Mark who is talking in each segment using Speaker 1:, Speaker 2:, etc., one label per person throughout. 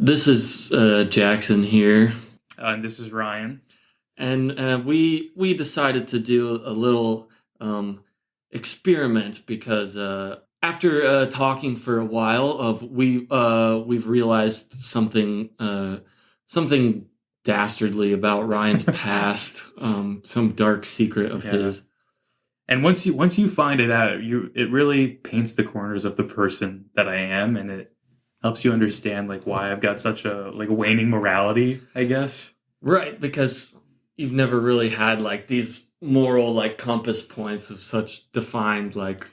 Speaker 1: This is Jackson here,
Speaker 2: And this is Ryan.
Speaker 1: and we decided to do a little experiment because after talking for a while, we've realized something dastardly about Ryan's past, some dark secret of
Speaker 2: Yeah.
Speaker 1: his.
Speaker 2: And once you find it out, it really paints the corners of the person that I am, and it helps you understand like why I've got such a like waning morality, I guess.
Speaker 1: Right, because you've never really had like these moral like compass points of such defined like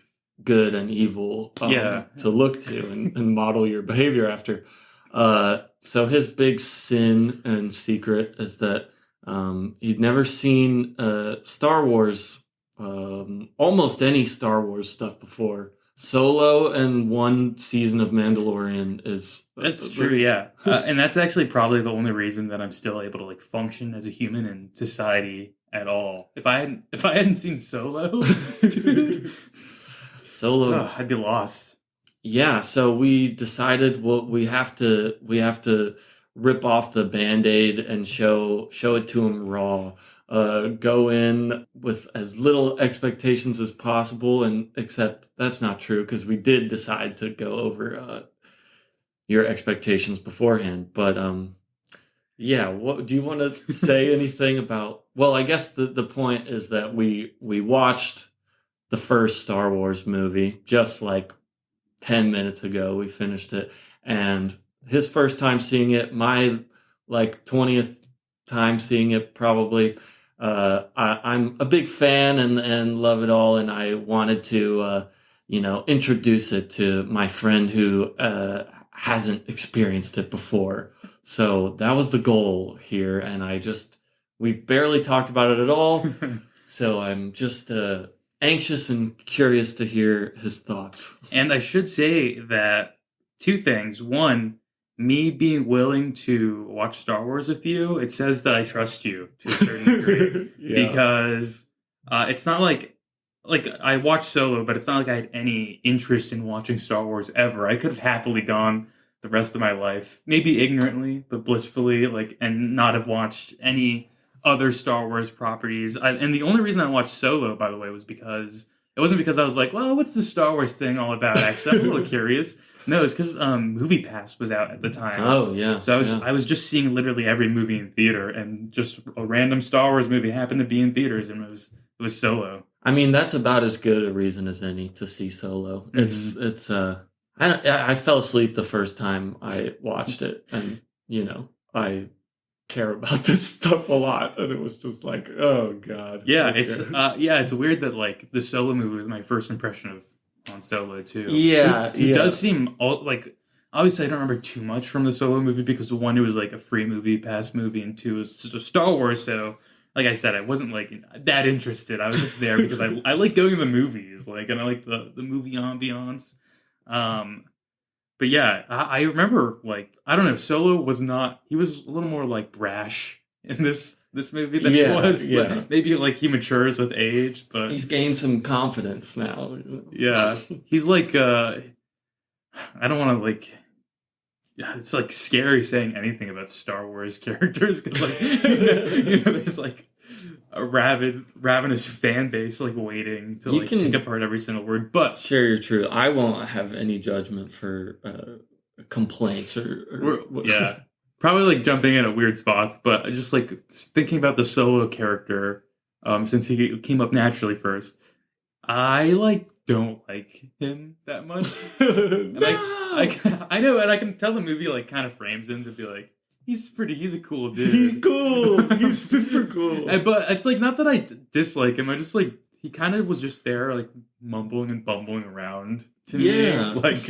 Speaker 1: good and evil
Speaker 2: Yeah.
Speaker 1: to look to and model your behavior after. So his big sin and secret is that he'd never seen Star Wars, almost any Star Wars stuff before. Solo and one season of Mandalorian is
Speaker 2: That's true, yeah. And that's actually probably the only reason that I'm still able to like function as a human in society at all. If I hadn't seen Solo, dude,
Speaker 1: Solo.
Speaker 2: I'd be lost.
Speaker 1: Yeah, so we decided we have to rip off the Band-Aid and show it to him raw. Go in with as little expectations as possible, and except that's not true because we did decide to go over your expectations beforehand. But yeah, what do you want to say anything about? Well, I guess the point is that we watched the first Star Wars movie just like 10 minutes ago. We finished it, and his first time seeing it, my like 20th time seeing it probably. I'm a big fan and love it all, and I wanted to introduce it to my friend who hasn't experienced it before. So that was the goal here, and we've barely talked about it at all. So I'm just anxious and curious to hear his thoughts.
Speaker 2: And I should say that two things. One, me being willing to watch Star Wars with you, it says that I trust you to a certain degree.
Speaker 1: Yeah.
Speaker 2: Because it's not like I watched Solo, but it's not like I had any interest in watching Star Wars ever. I could have happily gone the rest of my life, maybe ignorantly, but blissfully, and not have watched any other Star Wars properties. And the only reason I watched Solo, by the way, was because it wasn't because I was like, well, what's the Star Wars thing all about? Actually, I'm a little curious. No, it's because Movie Pass was out at the time.
Speaker 1: Oh yeah.
Speaker 2: So
Speaker 1: yeah.
Speaker 2: I was just seeing literally every movie in theater, and just a random Star Wars movie happened to be in theaters, and it was Solo.
Speaker 1: I mean, that's about as good a reason as any to see Solo.
Speaker 2: Mm-hmm.
Speaker 1: It's I fell asleep the first time I watched it, and I care about this stuff a lot, and it was just like, oh god.
Speaker 2: Yeah,
Speaker 1: Okay.
Speaker 2: it's weird that like the Solo movie was my first impression of Han Solo too.
Speaker 1: Yeah,
Speaker 2: It does seem like obviously I don't remember too much from the Solo movie because one, it was like a free movie pass movie, and two, it was just a Star Wars. So like I said, I wasn't like that interested. I was just there because I like going to the movies, like, and I like the movie ambiance. But yeah, I remember like I don't know, Solo was not. He was a little more like brash in this movie than he was.
Speaker 1: Yeah.
Speaker 2: Like, maybe like he matures with age, but
Speaker 1: He's gained some confidence now.
Speaker 2: yeah, he's like I don't want to like. Yeah, it's like scary saying anything about Star Wars characters because like there's like a ravenous fan base like waiting to like pick apart every single word. But
Speaker 1: Sure, you're true. I won't have any judgment for complaints or
Speaker 2: yeah, probably like jumping in at weird spots. But just like thinking about the Solo character, since he came up naturally first, I like don't like him that much. And I know, and I can tell the movie like kind of frames him to be like he's a cool dude.
Speaker 1: He's cool. He's super cool.
Speaker 2: But it's like not that I dislike him. I just like he kind of was just there like mumbling and bumbling around to me. Like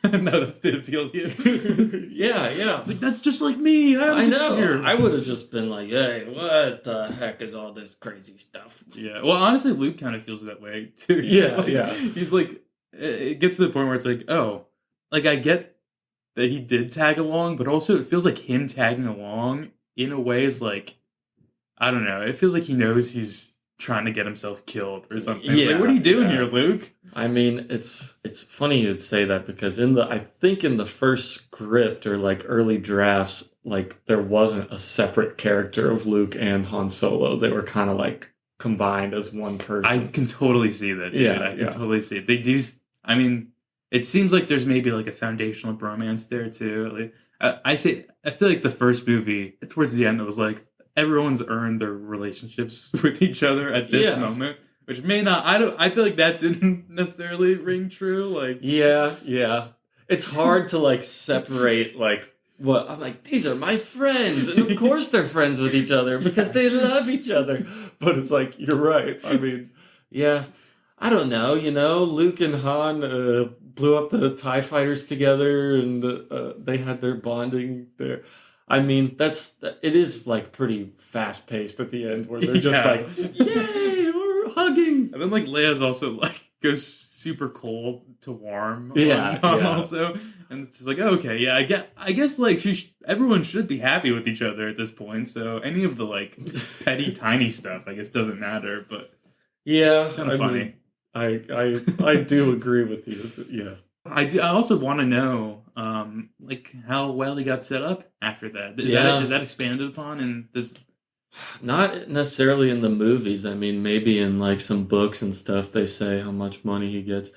Speaker 2: no, that's the appeal to you.
Speaker 1: Yeah.
Speaker 2: It's like that's just like me.
Speaker 1: I know.
Speaker 2: Here.
Speaker 1: I would have just been like, "Hey, what the heck is all this crazy stuff?"
Speaker 2: Yeah. Well, honestly, Luke kind of feels that way too.
Speaker 1: Yeah,
Speaker 2: like,
Speaker 1: yeah.
Speaker 2: He's like, it gets to the point where it's like, oh, like I get that he did tag along, but also it feels like him tagging along in a way is like, I don't know. It feels like he knows he's trying to get himself killed or something.
Speaker 1: Yeah,
Speaker 2: It's like, what are you doing
Speaker 1: yeah.
Speaker 2: here, Luke?
Speaker 1: I mean, it's funny you'd say that because I think in the first script or like early drafts, like there wasn't a separate character of Luke and Han Solo. They were kind of like combined as one
Speaker 2: I
Speaker 1: person.
Speaker 2: can totally see that, dude.
Speaker 1: Yeah,
Speaker 2: I can
Speaker 1: yeah.
Speaker 2: totally see it. They do. I mean, it seems like there's maybe like a foundational bromance there too. Like, I feel like the first movie, towards the end, it was like everyone's earned their relationships with each other at this
Speaker 1: Yeah.
Speaker 2: moment, which may not. I don't. I feel like that didn't necessarily ring true. Like,
Speaker 1: Yeah, yeah. It's hard to like separate like what I'm like, these are my friends. And of course they're friends with each other because they love each other. But it's like, you're right. I mean, yeah. I don't know, Luke and Han blew up the TIE fighters together and they had their bonding there. I mean, it is like pretty fast paced at the end where they're just
Speaker 2: yeah.
Speaker 1: like, yay, we're hugging.
Speaker 2: And then like Leia's also like goes super cold to warm.
Speaker 1: Yeah,
Speaker 2: on
Speaker 1: yeah.
Speaker 2: Also, and it's just like, okay, yeah, I guess like everyone should be happy with each other at this point. So any of the like petty tiny stuff, I guess, doesn't matter. But
Speaker 1: Yeah,
Speaker 2: kind
Speaker 1: I
Speaker 2: of funny.
Speaker 1: mean, I do agree with you. Yeah.
Speaker 2: I also want to know, like how well he got set up after that.
Speaker 1: Yeah.
Speaker 2: Is that expanded upon in this?
Speaker 1: Not necessarily in the movies. I mean, maybe in like some books and stuff, they say how much money he gets.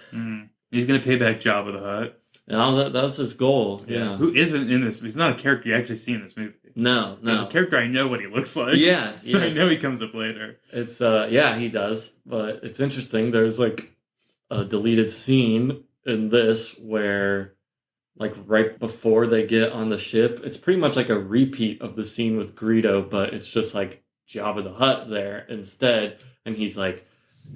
Speaker 2: He's gonna pay back Jabba the Hutt.
Speaker 1: No, that was his goal. Yeah.
Speaker 2: Who isn't in this? He's not a character you actually see in this movie.
Speaker 1: No,
Speaker 2: He's a
Speaker 1: no.
Speaker 2: character I know what he looks like.
Speaker 1: Yeah,
Speaker 2: So I
Speaker 1: yeah.
Speaker 2: know he comes up later.
Speaker 1: It's yeah, he does. But it's interesting. There's like a deleted scene in this where like right before they get on the ship, it's pretty much like a repeat of the scene with Greedo, but it's just like Jabba the Hutt there instead, and he's like,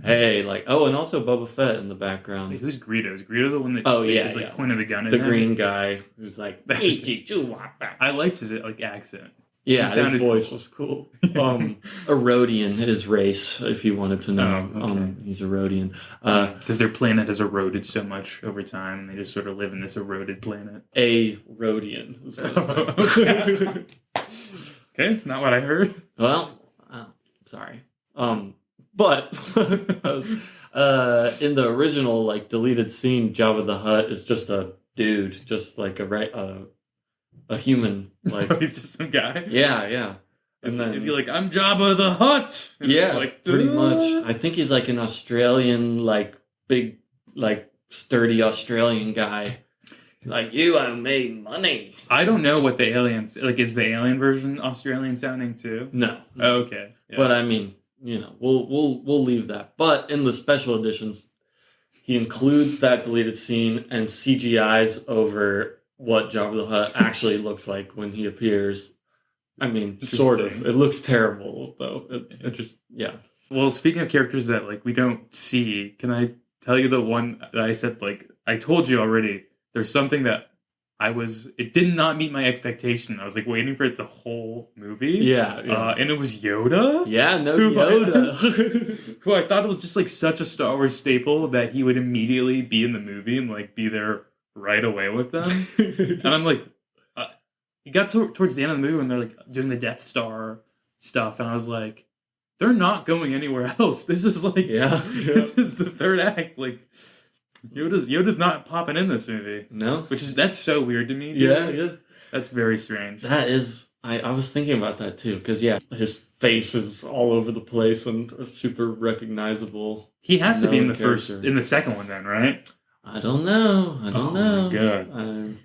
Speaker 1: "Hey," like, oh, and also Boba Fett in the background.
Speaker 2: Wait, who's Greedo? Is Greedo the one that is like
Speaker 1: yeah.
Speaker 2: pointing the gun at
Speaker 1: The
Speaker 2: him?
Speaker 1: green guy who's like,
Speaker 2: I liked his like accent.
Speaker 1: yeah,
Speaker 2: He sounded
Speaker 1: his voice
Speaker 2: cool.
Speaker 1: was cool. Erodian, his race, if you wanted to know.
Speaker 2: Oh, okay.
Speaker 1: He's Erodian.
Speaker 2: Because their planet has eroded so much over time, and they just sort of live in this eroded planet.
Speaker 1: A Rodian. Is what it's like.
Speaker 2: Okay, not what I heard.
Speaker 1: Well, sorry. But in the original like deleted scene, Jabba the Hutt is just a dude, just like a human. Like
Speaker 2: He's just some guy.
Speaker 1: yeah, yeah.
Speaker 2: Is he like, I'm Jabba the Hutt? And
Speaker 1: Yeah,
Speaker 2: it's like,
Speaker 1: pretty much. I think he's like an Australian, like big, like sturdy Australian guy. Like, you owe me money.
Speaker 2: I don't know what the aliens like. Is the alien version Australian sounding too?
Speaker 1: No.
Speaker 2: Oh, okay. Yeah.
Speaker 1: But I mean, we'll leave that. But in the special editions, he includes that deleted scene and CGI's over what Jabba the Hutt actually looks like when he appears. I mean, sort of. It looks terrible though. It's yeah.
Speaker 2: Well, speaking of characters that like we don't see, can I tell you the one that I said like I told you already? There's something that it did not meet my expectation. I was like waiting for it the whole movie.
Speaker 1: Yeah.
Speaker 2: And it was Yoda.
Speaker 1: Yeah, no Yoda.
Speaker 2: Who I thought it was just like such a Star Wars staple that he would immediately be in the movie and like be there right away with them. And I'm like, he got towards the end of the movie when they're like doing the Death Star stuff, and I was like, they're not going anywhere else. This is like, this is the third act. Like, Yoda's not popping in this movie.
Speaker 1: No,
Speaker 2: that's so weird to me.
Speaker 1: Dude.
Speaker 2: Yeah, that's very strange.
Speaker 1: That is. I was thinking about that too, because his face is all over the place and super recognizable.
Speaker 2: He has to be in the
Speaker 1: character.
Speaker 2: in the second one, then, right?
Speaker 1: I don't know.
Speaker 2: Oh my God.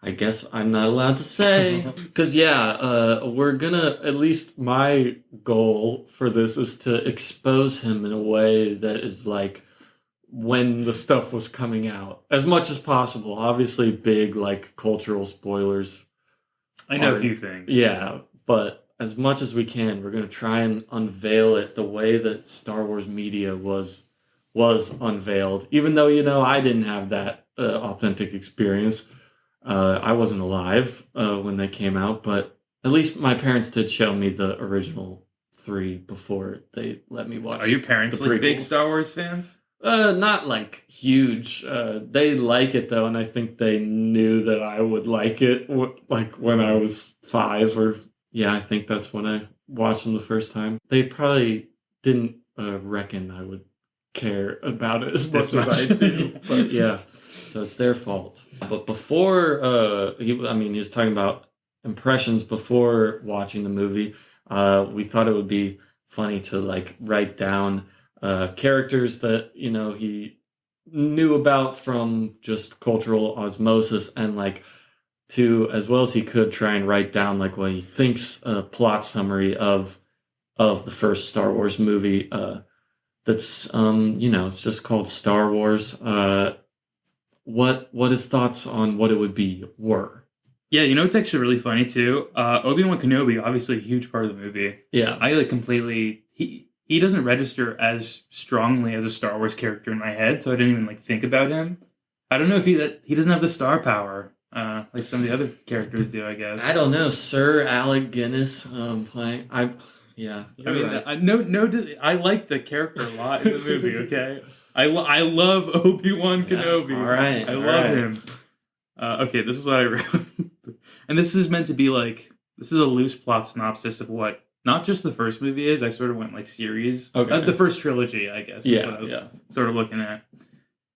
Speaker 1: I guess I'm not allowed to say. Because, we're gonna, at least my goal for this is to expose him in a way that is like when the stuff was coming out. As much as possible. Obviously, big, like, cultural spoilers.
Speaker 2: I know a few things.
Speaker 1: Yeah, but as much as we can, we're gonna try and unveil it the way that Star Wars media was unveiled. Even though, I didn't have that authentic experience. I wasn't alive when they came out, but at least my parents did show me the original 3 before they let me watch.
Speaker 2: Are your parents like big Star Wars fans?
Speaker 1: Not like huge. They like it though, and I think they knew that I would like it. Like when I was 5, or I think that's when I watched them the first time. They probably didn't reckon I would care about it as
Speaker 2: This
Speaker 1: much as I
Speaker 2: much.
Speaker 1: do. But yeah, so it's their fault. But before, he was talking about impressions before watching the movie. We thought it would be funny to like write down characters that he knew about from just cultural osmosis, and like to, as well as he could, try and write down like what he thinks a plot summary of the first Star Wars movie. That's it's just called Star Wars. What his thoughts on what it would be were.
Speaker 2: Yeah, it's actually really funny too. Obi-Wan Kenobi, obviously a huge part of the movie.
Speaker 1: Yeah.
Speaker 2: I like completely he doesn't register as strongly as a Star Wars character in my head, so I didn't even like think about him. I don't know if he doesn't have the star power like some of the other characters do, I guess.
Speaker 1: I don't know, Sir Alec Guinness playing. Yeah,
Speaker 2: I mean,
Speaker 1: right.
Speaker 2: I like the character a lot in the movie. Okay, I love Obi-Wan Kenobi.
Speaker 1: Yeah, all right,
Speaker 2: I
Speaker 1: all
Speaker 2: love
Speaker 1: right.
Speaker 2: him. Okay, this is what I wrote, and this is meant to be like this is a loose plot synopsis of what not just the first movie is. I sort of went like series.
Speaker 1: Okay.
Speaker 2: The first trilogy, I guess. Is what I was sort of looking at.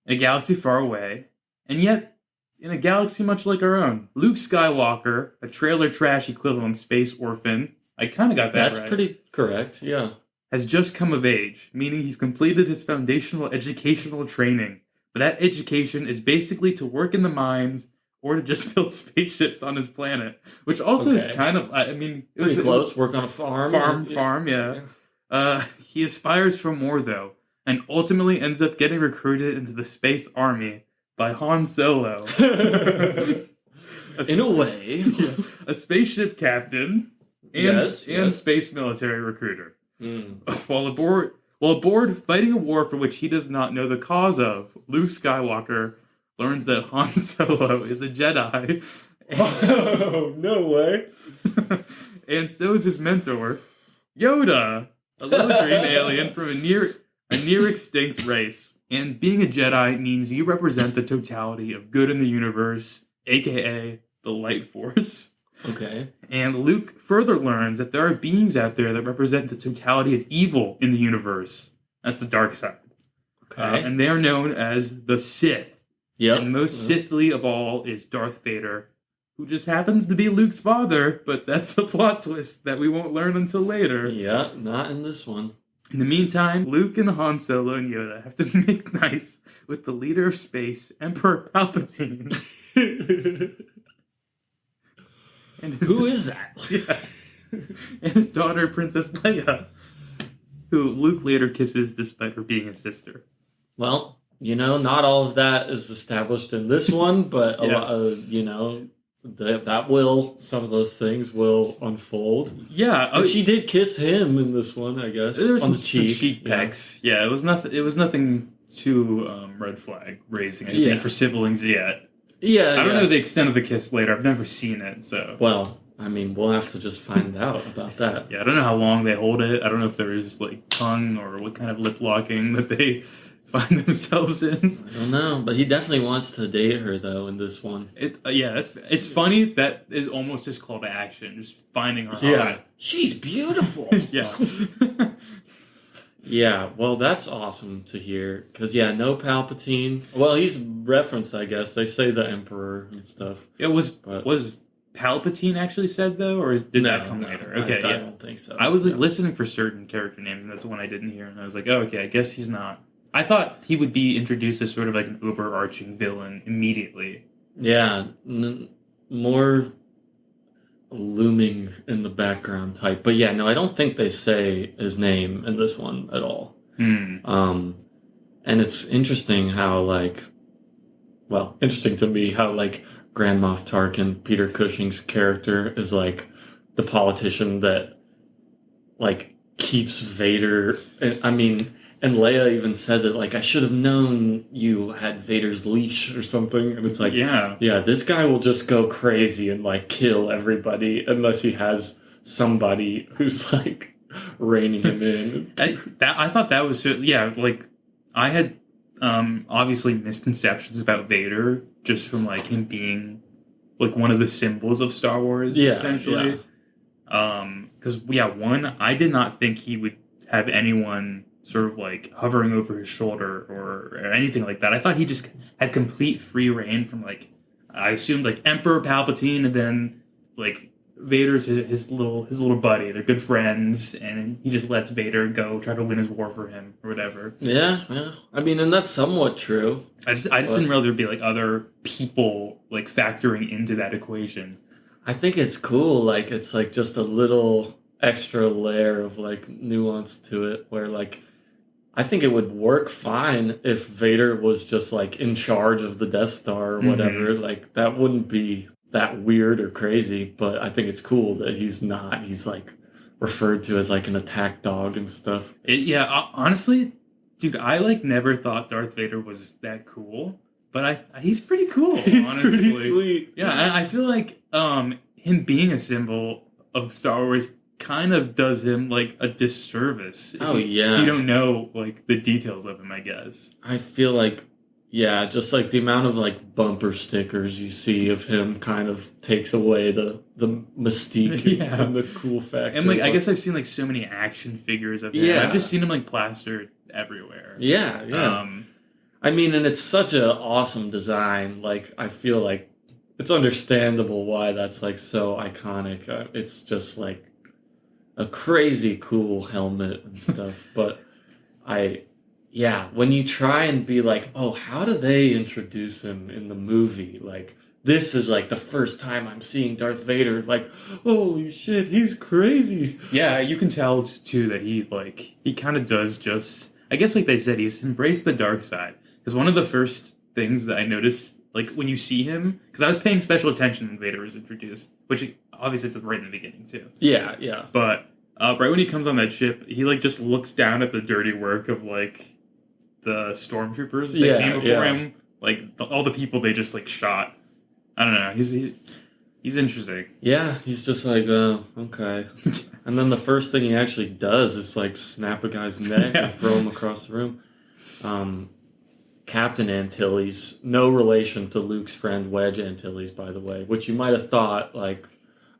Speaker 2: In a galaxy far away, and yet in a galaxy much like our own, Luke Skywalker, a trailer trash equivalent space orphan. I kind of got that
Speaker 1: That's
Speaker 2: right.
Speaker 1: pretty correct, yeah.
Speaker 2: Has just come of age, meaning he's completed his foundational educational training. But that education is basically to work in the mines or to just build spaceships on his planet, which also is kind of, I mean...
Speaker 1: Pretty close, work on a farm.
Speaker 2: Farm, yeah. He aspires for more, though, and ultimately ends up getting recruited into the space army by Han Solo.
Speaker 1: In a way.
Speaker 2: Yeah, a spaceship captain and space military recruiter. While aboard fighting a war for which he does not know the cause of, Luke Skywalker learns that Han Solo is a Jedi.
Speaker 1: Oh, no way.
Speaker 2: And so is his mentor, Yoda, a little green alien from a near extinct race. And being a Jedi means you represent the totality of good in the universe, aka the Light Force.
Speaker 1: Okay.
Speaker 2: And Luke further learns that there are beings out there that represent the totality of evil in the universe. That's the dark side.
Speaker 1: Okay.
Speaker 2: And they are known as the Sith.
Speaker 1: Yep.
Speaker 2: And most Sithly of all is Darth Vader, who just happens to be Luke's father, but that's the plot twist that we won't learn until later.
Speaker 1: Yeah, not in this one.
Speaker 2: In the meantime, Luke and Han Solo and Yoda have to make nice with the leader of space, Emperor Palpatine. And
Speaker 1: Who is that?
Speaker 2: Yeah. And his daughter, Princess Leia, who Luke later kisses despite her being his sister.
Speaker 1: Well, not all of that is established in this one, but
Speaker 2: Yeah.
Speaker 1: some of those things will unfold.
Speaker 2: Yeah,
Speaker 1: And she did kiss him in this one, I guess.
Speaker 2: there was
Speaker 1: on
Speaker 2: some
Speaker 1: the cheek.
Speaker 2: cheek pecks. Yeah, it was nothing too red flag raising. I think for siblings yet.
Speaker 1: Yeah,
Speaker 2: I don't know the extent of the kiss later. I've never seen it, so.
Speaker 1: Well, I mean, we'll have to just find out about that.
Speaker 2: Yeah, I don't know how long they hold it. I don't know if there is like tongue or what kind of lip locking that they find themselves in.
Speaker 1: I don't know, but he definitely wants to date her though in this one.
Speaker 2: It's funny that is almost his call to action, just finding her.
Speaker 1: Yeah, she's beautiful.
Speaker 2: Yeah.
Speaker 1: Yeah, well, that's awesome to hear. Because, no Palpatine. Well, he's referenced, I guess. They say the Emperor and stuff.
Speaker 2: It was Palpatine actually said, though? Or did that come later? Okay,
Speaker 1: I don't think so.
Speaker 2: I was listening for certain character names, and that's one I didn't hear. And I was like, oh, okay, I guess he's not. I thought he would be introduced as sort of like an overarching villain immediately.
Speaker 1: Yeah, more looming in the background type. But I don't think they say his name in this one at all. And it's interesting how interesting to me how Grand Moff Tarkin, Peter Cushing's character, is like the politician that keeps Vader. I mean, and Leia even says it I should have known you had Vader's leash or something. And it's this guy will just go crazy and kill everybody unless he has somebody who's reining him in.
Speaker 2: I thought that was I had obviously misconceptions about Vader just from him being one of the symbols of Star Wars essentially. Because one, I did not think he would have anyone sort of like hovering over his shoulder or anything like that. I thought he just had complete free reign from like I assumed like Emperor Palpatine and then like Vader's his little buddy. They're good friends, and he just lets Vader go try to win his war for him or whatever.
Speaker 1: Yeah, yeah. I mean, and that's somewhat true.
Speaker 2: I just didn't realize there'd be like other people like factoring into that equation.
Speaker 1: I think it's cool. Like, it's like just a little extra layer of like nuance to it where like I think it would work fine if Vader was just like in charge of the Death Star or whatever. Like, that wouldn't be that weird or crazy, but I think it's cool that he's not. He's like referred to as like an attack dog and stuff.
Speaker 2: Honestly, dude, I like never thought Darth Vader was that cool, but he's pretty cool.
Speaker 1: He's
Speaker 2: honestly.
Speaker 1: pretty sweet.
Speaker 2: Yeah, I feel like him being a symbol of Star Wars kind of does him like a disservice. If you don't know like the details of him, I guess.
Speaker 1: I feel like, yeah, just like the amount of like bumper stickers you see of him kind of takes away the mystique and the cool factor.
Speaker 2: And like I guess I've seen like so many action figures of him.
Speaker 1: Yeah.
Speaker 2: I've just seen him like plastered everywhere.
Speaker 1: Yeah, yeah. I mean, and it's such an awesome design. Like, I feel like it's understandable why that's like so iconic. It's just like a crazy cool helmet and stuff. But when you try and be like, oh, how do they introduce him in the movie? Like, this is like the first time I'm seeing Darth Vader. Like, holy shit, he's crazy.
Speaker 2: Yeah, you can tell too that he kind of does just, I guess like they said, he's embraced the dark side. Because one of the first things that I noticed, like when you see him, because I was paying special attention when Vader was introduced, which obviously it's right in the beginning too.
Speaker 1: Yeah, yeah.
Speaker 2: But right when he comes on that ship, he like just looks down at the dirty work of like the stormtroopers that came before him, like all the people they just like shot. I don't know. He's interesting.
Speaker 1: Yeah, he's just like, okay. And then the first thing he actually does is like snap a guy's neck and throw him across the room. Captain Antilles, no relation to Luke's friend Wedge Antilles, by the way, which you might have thought like,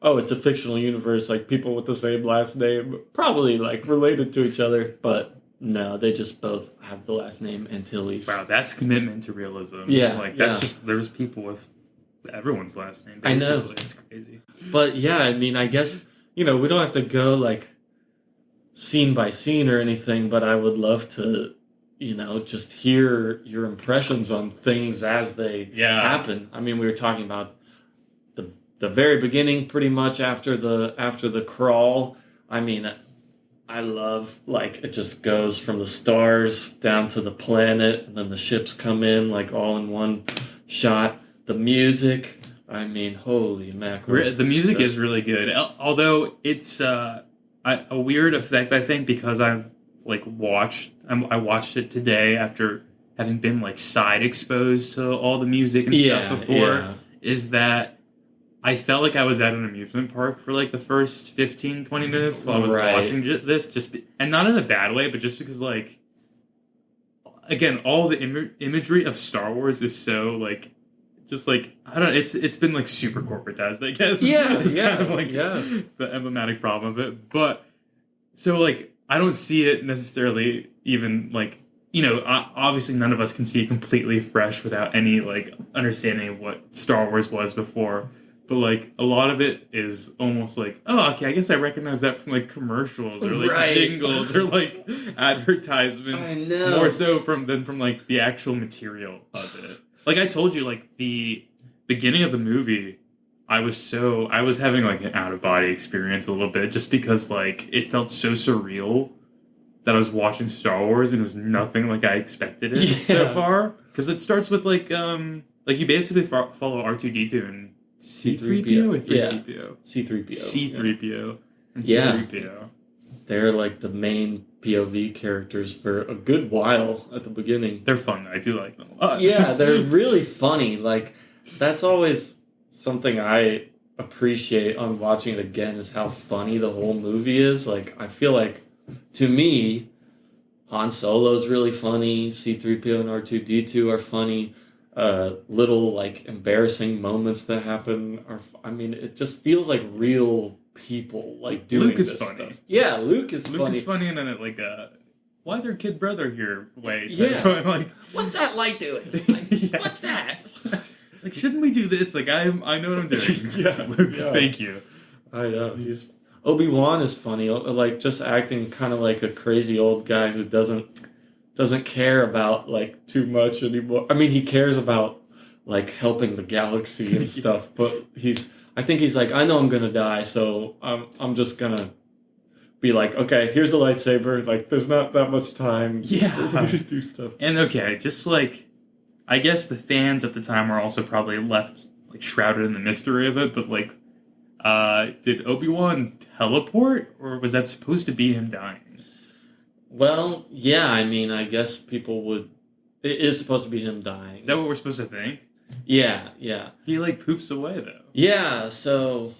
Speaker 1: oh, it's a fictional universe, like people with the same last name, probably like related to each other, but no, they just both have the last name Antilles.
Speaker 2: Wow, that's commitment to realism.
Speaker 1: Yeah,
Speaker 2: like that's just there's people with everyone's last name. Basically.
Speaker 1: I know,
Speaker 2: it's crazy.
Speaker 1: But yeah, I mean, I guess we don't have to go like scene by scene or anything, but I would love to, just hear your impressions on things as they happen. I mean, we were talking about the very beginning, pretty much after the crawl. I mean, I love like it just goes from the stars down to the planet, and then the ships come in like all in one shot. The music, I mean, holy mackerel!
Speaker 2: The music is really good, although it's a weird effect. I think because I've like I watched it today after having been like side exposed to all the music and stuff before. Is that I felt like I was at an amusement park for like the first 15, 20 minutes while I was watching this, and not in a bad way, but just because like, again, all the imagery of Star Wars is so like, just like, I don't know, it's been like super corporatized, I guess. It's kind of like the emblematic problem of it. But so like, I don't see it necessarily even like, obviously none of us can see it completely fresh without any like understanding of what Star Wars was before. But like a lot of it is almost like, oh, okay, I guess I recognize that from like commercials or like jingles or like advertisements. I know. More so than from like the actual material of it. Like I told you, like the beginning of the movie, I was having like an out of body experience a little bit just because like it felt so surreal that I was watching Star Wars and it was nothing like I expected it so far. Because it starts with like you basically follow R2-D2 and C-3PO or 3CPO?
Speaker 1: C-3PO.
Speaker 2: C-3PO and C-3PO.
Speaker 1: They're like the main POV characters for a good while at the beginning.
Speaker 2: They're fun. I do like them a lot.
Speaker 1: Yeah, they're really funny. Like, that's always something I appreciate on watching it again is how funny the whole movie is. Like, I feel like, to me, Han Solo's really funny. C-3PO and R2-D2 are funny. Little like embarrassing moments that happen it just feels like real people like doing
Speaker 2: Luke is
Speaker 1: this
Speaker 2: funny.
Speaker 1: stuff. Yeah, Luke is funny.
Speaker 2: Luke is funny in a why is our kid brother here? Wait,
Speaker 1: Yeah.
Speaker 2: like,
Speaker 1: What's that light doing? Like,
Speaker 2: yeah.
Speaker 1: What's that?
Speaker 2: It's like, shouldn't we do this? Like, I know what I'm doing.
Speaker 1: Yeah,
Speaker 2: Luke,
Speaker 1: yeah.
Speaker 2: thank you.
Speaker 1: I know. Obi-Wan is funny, like just acting kind of like a crazy old guy who doesn't care about like too much anymore. I mean, he cares about like helping the galaxy and stuff, but I think he's like, I know I'm gonna die, so I'm just gonna be like, okay, here's a lightsaber. Like, there's not that much time
Speaker 2: Yeah.
Speaker 1: for me to do stuff.
Speaker 2: And okay, just like, I guess the fans at the time were also probably left like shrouded in the mystery of it, but like, did Obi-Wan teleport, or was that supposed to be him dying?
Speaker 1: Well, yeah, I mean, I guess people would. It is supposed to be him dying.
Speaker 2: Is that what we're supposed to think?
Speaker 1: Yeah, yeah.
Speaker 2: He like poofs away though.
Speaker 1: Yeah, so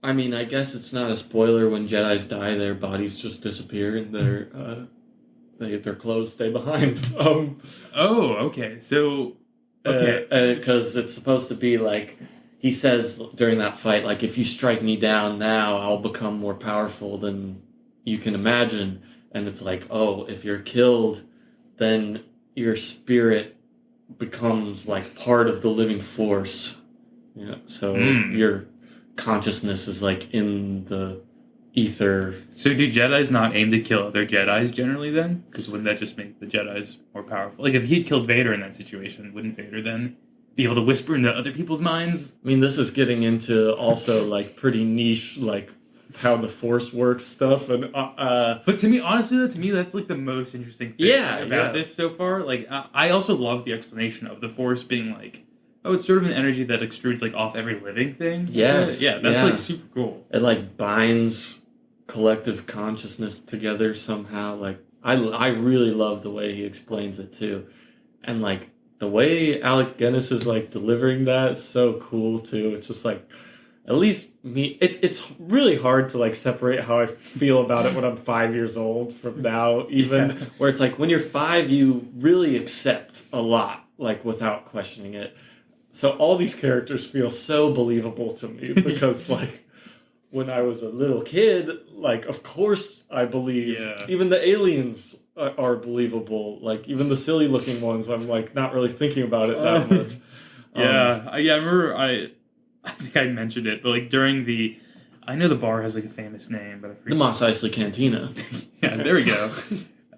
Speaker 1: I mean, I guess it's not a spoiler when Jedi's die, their bodies just disappear and their clothes stay behind.
Speaker 2: Oh, okay. So, okay.
Speaker 1: Because it's supposed to be like he says during that fight, like if you strike me down now, I'll become more powerful than you can imagine. And it's like, oh, if you're killed, then your spirit becomes like part of the living force. Yeah, so your consciousness is like in the ether.
Speaker 2: So do Jedis not aim to kill other Jedis generally then? Because wouldn't that just make the Jedis more powerful? Like if he'd killed Vader in that situation, wouldn't Vader then be able to whisper into other people's minds?
Speaker 1: I mean, this is getting into also like pretty niche, like how the Force works stuff, and
Speaker 2: but to me, honestly, to me, that's like the most interesting thing about this so far. Like, I also love the explanation of the Force being like, oh, it's sort of an energy that extrudes like off every living thing.
Speaker 1: Yes,
Speaker 2: yeah, that's like super cool.
Speaker 1: It like binds collective consciousness together somehow. Like, I really love the way he explains it too, and like the way Alec Guinness is like delivering that is so cool too. It's just like. At least me, it's really hard to like separate how I feel about it when I'm 5 years old from now, even where it's like when you're 5, you really accept a lot, like without questioning it. So all these characters feel so believable to me because like when I was a little kid, like of course I believe even the aliens are believable. Like even the silly looking ones, I'm like not really thinking about it that much.
Speaker 2: I remember I think I mentioned it, but like during I know the bar has like a famous name, but I forget.
Speaker 1: The Mos Eisley Cantina.
Speaker 2: Yeah, there we go.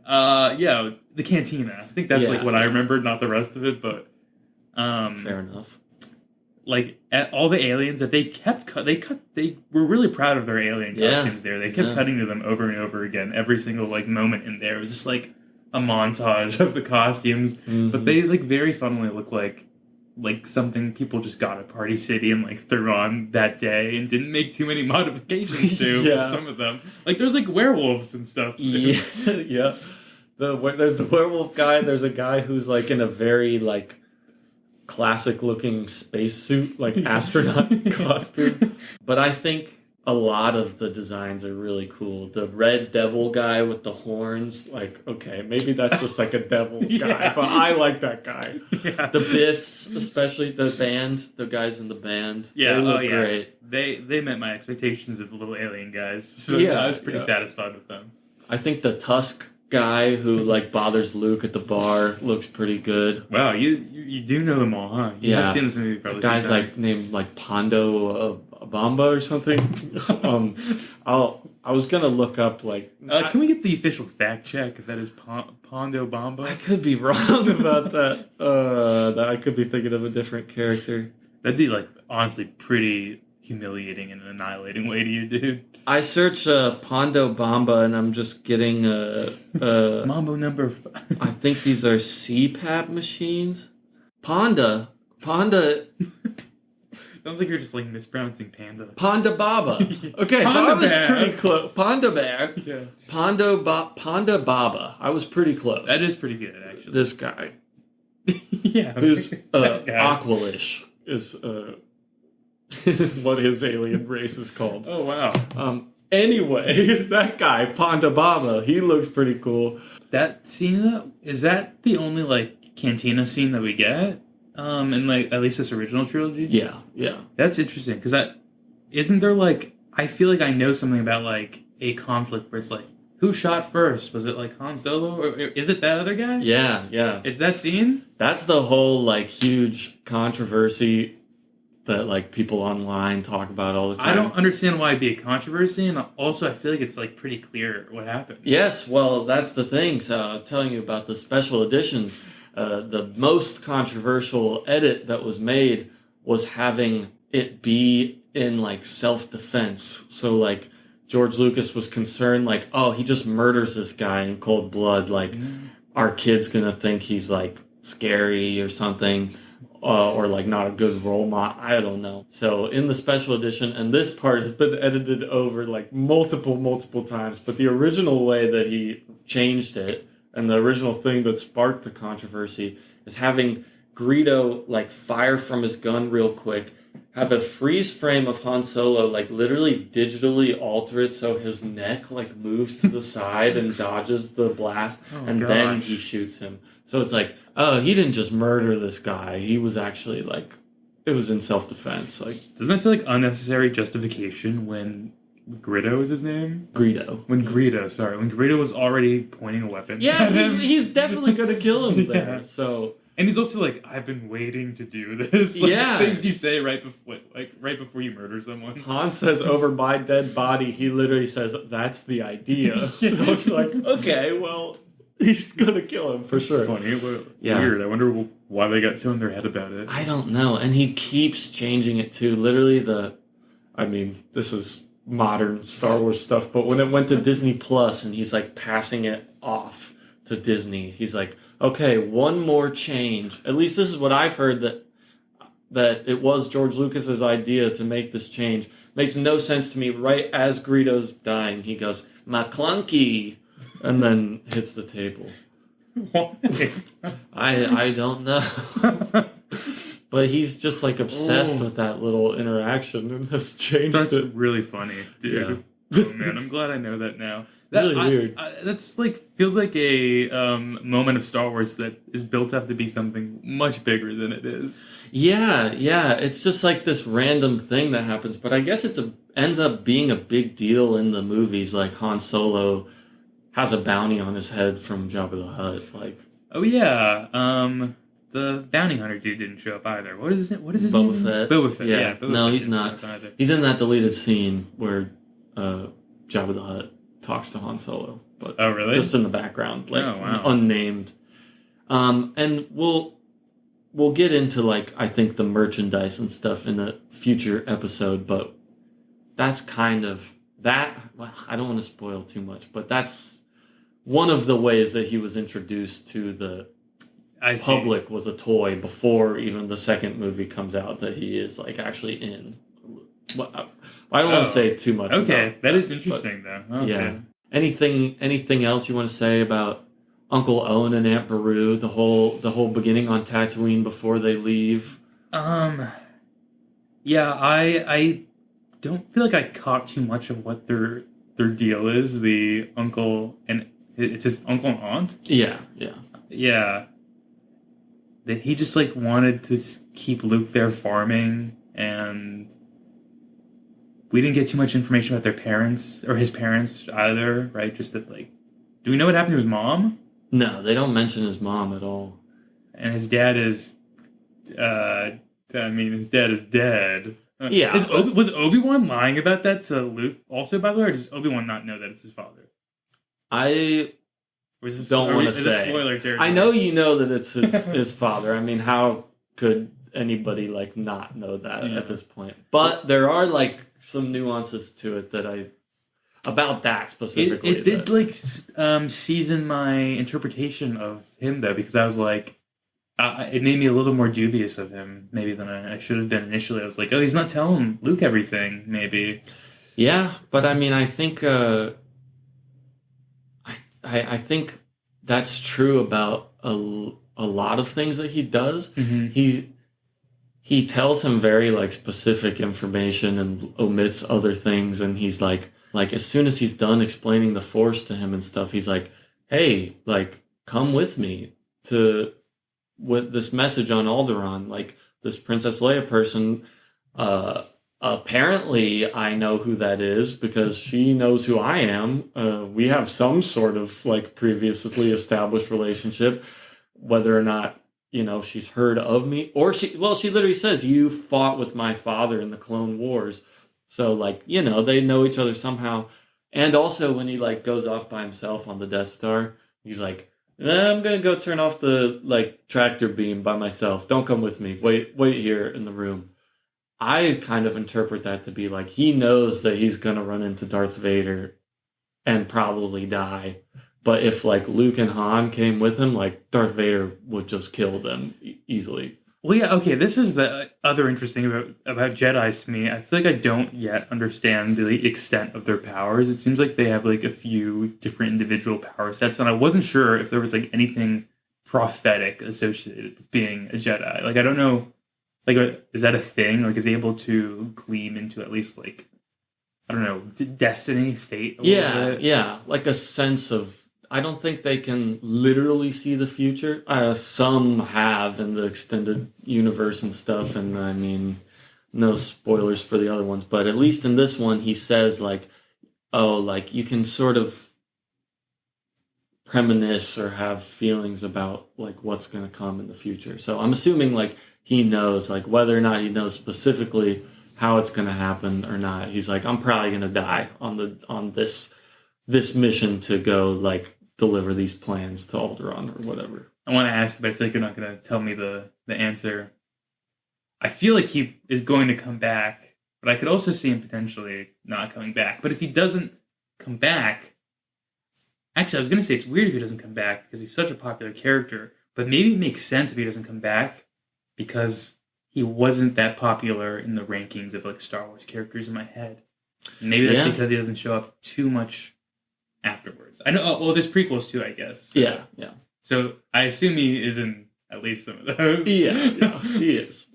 Speaker 2: The Cantina. I think that's like what I remembered, not the rest of it, but
Speaker 1: fair enough.
Speaker 2: Like at all the aliens that they were really proud of their alien costumes there. They kept cutting to them over and over again. Every single like moment in there was just like a montage of the costumes, but they like very funnily look like something people just got at Party City and like threw on that day and didn't make too many modifications to for some of them. Like there's like werewolves and stuff.
Speaker 1: Yeah. There's the werewolf guy. There's a guy who's like in a very like classic looking spacesuit, like astronaut costume. But I think a lot of the designs are really cool. The red devil guy with the horns, like, okay, maybe that's just like a devil guy, but I like that guy. Yeah. The Biffs, especially the band, the guys in the band, they look great.
Speaker 2: They met my expectations of the little alien guys, so I was pretty satisfied with them.
Speaker 1: I think the Tusk guy who like bothers Luke at the bar looks pretty good.
Speaker 2: Wow, you do know them all, huh? I've seen this movie probably.
Speaker 1: The guy's like named like Pondo Bamba or something. I was gonna look up like.
Speaker 2: Can we get the official fact check if that is Pondo Bamba?
Speaker 1: I could be wrong about that. That I could be thinking of a different character.
Speaker 2: That'd be like honestly pretty humiliating in an annihilating way to you, dude.
Speaker 1: I search Pondo Bamba and I'm just getting
Speaker 2: Mambo number 5.
Speaker 1: I think these are CPAP machines. Ponda.
Speaker 2: Sounds like you're just like mispronouncing panda.
Speaker 1: Ponda Baba. Okay,
Speaker 2: Ponda
Speaker 1: so I was
Speaker 2: Bear.
Speaker 1: pretty close. Ponda Bear.
Speaker 2: Yeah.
Speaker 1: Ponda Baba. I was pretty close.
Speaker 2: That is pretty good, actually.
Speaker 1: This guy.
Speaker 2: Yeah.
Speaker 1: Who's Aqualish is what his alien race is called.
Speaker 2: Oh, wow.
Speaker 1: Anyway, that guy, Ponda Baba, he looks pretty cool.
Speaker 2: That scene, is that the only like cantina scene that we get? In like at least this original trilogy?
Speaker 1: Yeah.
Speaker 2: That's interesting because isn't there like I feel like I know something about like a conflict where it's like Who shot first? Was it like Han Solo, or is it that other guy?
Speaker 1: Yeah, yeah.
Speaker 2: Is that scene?
Speaker 1: That's the whole like huge controversy that like people online talk about all the time.
Speaker 2: I don't understand why it'd be a controversy, and also I feel like it's like pretty clear what happened.
Speaker 1: Yes, well, that's the thing. So I'm telling you about the special editions. The most controversial edit that was made was having it be in like self-defense. So like George Lucas was concerned, like, oh, he just murders this guy in cold blood. Like, our kid's gonna think he's like scary or something. Or like not a good role model. I don't know. So in the special edition, and this part has been edited over like multiple times, but the original way that he changed it and the original thing that sparked the controversy is having Greedo like fire from his gun real quick, have a freeze frame of Han Solo like literally digitally alter it so his neck like moves to the side and dodges the blast, and then he shoots him. So it's like, oh, he didn't just murder this guy. He was actually like, it was in self-defense. Like,
Speaker 2: doesn't that feel like unnecessary justification when Greedo is his name?
Speaker 1: Greedo.
Speaker 2: When Greedo was already pointing a weapon.
Speaker 1: Yeah, he's definitely gonna kill him there.
Speaker 2: Yeah.
Speaker 1: So,
Speaker 2: and he's also like, I've been waiting to do this. Like,
Speaker 1: yeah,
Speaker 2: things you say right before you murder someone.
Speaker 1: Han says, "Over my dead body." He literally says, "That's the idea." So it's like, okay, well, he's gonna kill him for sure.
Speaker 2: Funny, weird. I wonder why they got so in their head about it.
Speaker 1: I don't know, and he keeps changing it too. Literally, this is modern Star Wars stuff, but when it went to Disney Plus, and he's like passing it off to Disney, he's like, okay, one more change. At least this is what I've heard, that it was George Lucas's idea to make this change. Makes no sense to me. Right as Greedo's dying, he goes, "McClunky," and then hits the table.
Speaker 2: Why?
Speaker 1: I don't know. But he's just like obsessed with that little interaction and has changed
Speaker 2: That's
Speaker 1: it.
Speaker 2: really funny, dude.
Speaker 1: Yeah.
Speaker 2: Oh man, I'm glad I know that now.
Speaker 1: Really weird.
Speaker 2: That's like feels like a moment of Star Wars that is built up to be something much bigger than it is.
Speaker 1: Yeah. It's just like this random thing that happens, but I guess ends up being a big deal in the movies. Like Han Solo has a bounty on his head from Jabba the Hutt. Like,
Speaker 2: oh yeah, the bounty hunter dude didn't show up either. What is it? What is his
Speaker 1: Boba
Speaker 2: name?
Speaker 1: Fett.
Speaker 2: Boba Fett. Yeah.
Speaker 1: No, he's not. He's in that deleted scene where Jabba the Hutt talks to Han Solo, but
Speaker 2: oh really?
Speaker 1: Just in the background, like
Speaker 2: wow.
Speaker 1: unnamed. And we'll get into like I think the merchandise and stuff in a future episode, but that's kind of that. Well, I don't want to spoil too much, but that's one of the ways that he was introduced to the public was a toy before even the second movie comes out that he is like actually in. Well, I don't want to say too much.
Speaker 2: Okay, that is interesting though. Okay.
Speaker 1: Yeah. Anything else you want to say about Uncle Owen and Aunt Beru? The whole beginning on Tatooine before they leave.
Speaker 2: Yeah, I don't feel like I caught too much of what their deal is. The uncle and it's his uncle and aunt.
Speaker 1: Yeah.
Speaker 2: That he just like wanted to keep Luke there farming, and we didn't get too much information about their parents or his parents either, right? Just that like, do we know what happened to his mom?
Speaker 1: No, they don't mention his mom at all.
Speaker 2: And his dad is, his dad is dead.
Speaker 1: Yeah.
Speaker 2: Was Obi-Wan lying about that to Luke also, by the way, or does Obi-Wan not know that it's his father?
Speaker 1: I don't want to say.
Speaker 2: Spoiler territory?
Speaker 1: I know you know that it's his father. I mean, how could anybody like not know that at this point? But there are like some nuances to it about that specifically.
Speaker 2: It did season my interpretation of him though, because I was like, it made me a little more dubious of him maybe than I should have been initially. I was like, oh, he's not telling Luke everything, maybe.
Speaker 1: Yeah, but I mean, I think I think that's true about a lot of things that he does.
Speaker 2: Mm-hmm.
Speaker 1: He tells him very like specific information and omits other things, and he's like as soon as he's done explaining the Force to him and stuff, he's like, hey, like come with me with this message on Alderaan, like this Princess Leia person Apparently, I know who that is because she knows who I am. We have some sort of like previously established relationship, whether or not, she's heard of me or she literally says, "You fought with my father in the Clone Wars." So, like, they know each other somehow. And also, when he like goes off by himself on the Death Star, he's like, I'm gonna go turn off the like tractor beam by myself. Don't come with me. Wait here in the room. I kind of interpret that to be like he knows that he's gonna run into Darth Vader and probably die. But if like Luke and Han came with him, like Darth Vader would just kill them easily.
Speaker 2: Well, yeah, okay. This is the other interesting about Jedi's to me. I feel like I don't yet understand the extent of their powers. It seems like they have like a few different individual power sets, and I wasn't sure if there was like anything prophetic associated with being a Jedi. Like, I don't know. Like, is that a thing? Like, is he able to gleam into at least like, I don't know, destiny, fate, a little bit?
Speaker 1: Yeah, like a sense of. I don't think they can literally see the future. Some have in the extended universe and stuff, and I mean, no spoilers for the other ones, but at least in this one, he says like, "Oh, like you can sort of reminisce or have feelings about like what's going to come in the future." So I'm assuming like he knows, like whether or not he knows specifically how it's going to happen or not. He's like, I'm probably going to die on this mission to go like deliver these plans to Alderaan or whatever.
Speaker 2: I want to ask, but I feel like you're not going to tell me the answer. I feel like he is going to come back, but I could also see him potentially not coming back. But if he doesn't come back, actually, I was going to say it's weird if he doesn't come back because he's such a popular character, but maybe it makes sense if he doesn't come back because he wasn't that popular in the rankings of like Star Wars characters in my head. And maybe that's because he doesn't show up too much afterwards. I know. Oh, well, there's prequels too, I guess. So,
Speaker 1: Yeah.
Speaker 2: So I assume he is in at least some of those.
Speaker 1: Yeah, he is.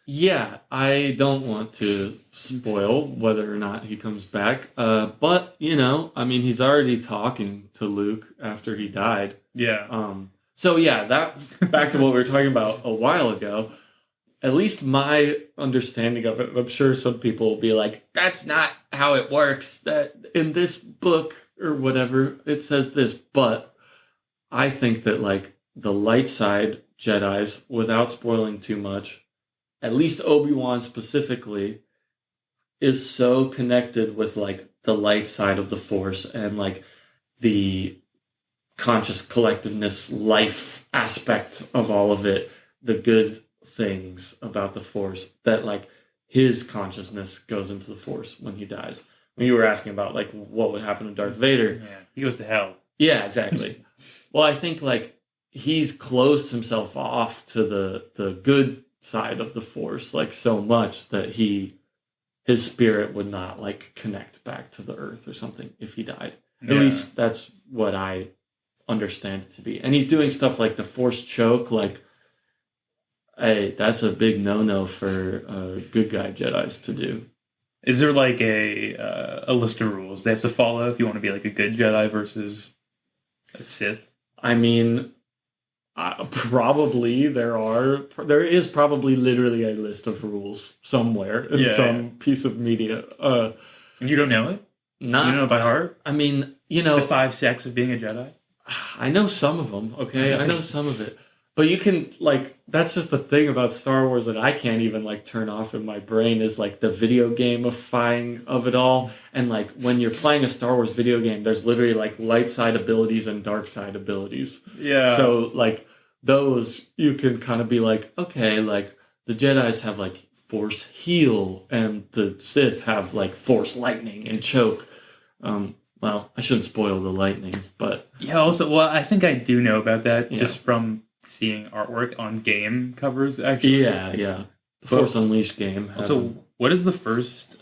Speaker 1: Yeah, I don't want to spoil whether or not he comes back. But I mean, he's already talking to Luke after he died.
Speaker 2: Yeah.
Speaker 1: So yeah, that back to what we were talking about a while ago. At least my understanding of it, I'm sure some people will be like, that's not how it works. That in this book or whatever, it says this. But I think that like the light side Jedis, without spoiling too much, at least Obi-Wan specifically, is so connected with like the light side of the Force and like the conscious collectiveness life aspect of all of it, the good things about the Force, that like his consciousness goes into the Force when he dies. When you were asking about like what would happen to Darth Vader,
Speaker 2: Yeah, he goes to hell.
Speaker 1: Yeah, exactly. Well, I think like he's closed himself off to the good side of the Force like so much that his spirit would not like connect back to the Earth or something if he died. At least that's what I understand it to be. And he's doing stuff like the Force choke, like, hey, that's a big no-no for good guy Jedis to do.
Speaker 2: Is there like a list of rules they have to follow if you want to be like a good Jedi versus a Sith?
Speaker 1: I mean, probably there is probably literally a list of rules somewhere in some piece of media.
Speaker 2: And you don't know it? Do you know it by heart?
Speaker 1: I mean,
Speaker 2: the 5 sects of being a Jedi?
Speaker 1: I know some of them, okay? I know some of it. But you can, like, that's just the thing about Star Wars that I can't even, like, turn off in my brain is, like, the video gamifying of it all. And, like, when you're playing a Star Wars video game, there's literally, like, light side abilities and dark side abilities.
Speaker 2: Yeah.
Speaker 1: So, like, those, you can kind of be like, okay, like, the Jedis have, like, Force Heal, and the Sith have, like, Force Lightning and Choke. Well, I shouldn't spoil the lightning, but...
Speaker 2: Yeah, also, well, I think I do know about that just from seeing artwork on game covers, actually.
Speaker 1: Yeah. The Force Unleashed game.
Speaker 2: Also, what is the first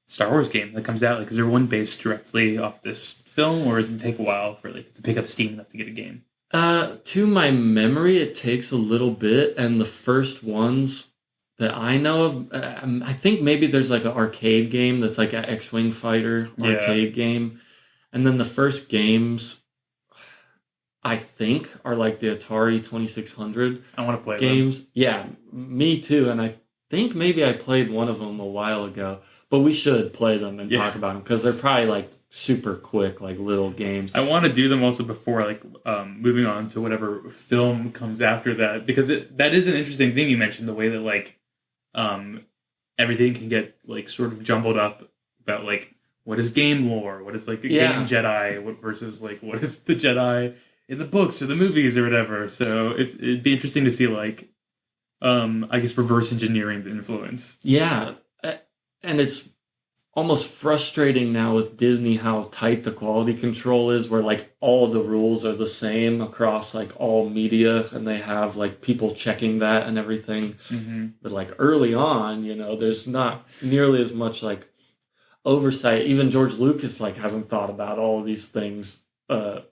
Speaker 2: Star Wars game that comes out? Like, is there one based directly off this film, or does it take a while for like to pick up steam enough to get a game?
Speaker 1: To my memory, it takes a little bit, and the first ones that I know of, I think maybe there's like an arcade game that's like an X-Wing fighter arcade game, and then the first games, I think, are like the Atari 2600
Speaker 2: I want to play
Speaker 1: games.
Speaker 2: them.
Speaker 1: Yeah, me too, and I think maybe I played one of them a while ago, but we should play them and
Speaker 2: Yeah.
Speaker 1: talk about them because they're probably like super quick, like little games.
Speaker 2: I want to do them also before like moving on to whatever film comes after that, because that is an interesting thing you mentioned, the way that like um everything can get like sort of jumbled up about like what is game lore, what is like a game
Speaker 1: Yeah,
Speaker 2: Jedi, what versus like what is the Jedi in the books or the movies or whatever. So it'd be interesting to see like I guess reverse engineering the influence.
Speaker 1: yeah, and it's almost frustrating now with Disney how tight the quality control is, where like all the rules are the same across like all media, and they have like people checking that and everything.
Speaker 2: Mm-hmm.
Speaker 1: But like early on, there's not nearly as much like oversight. Even George Lucas like hasn't thought about all of these things. I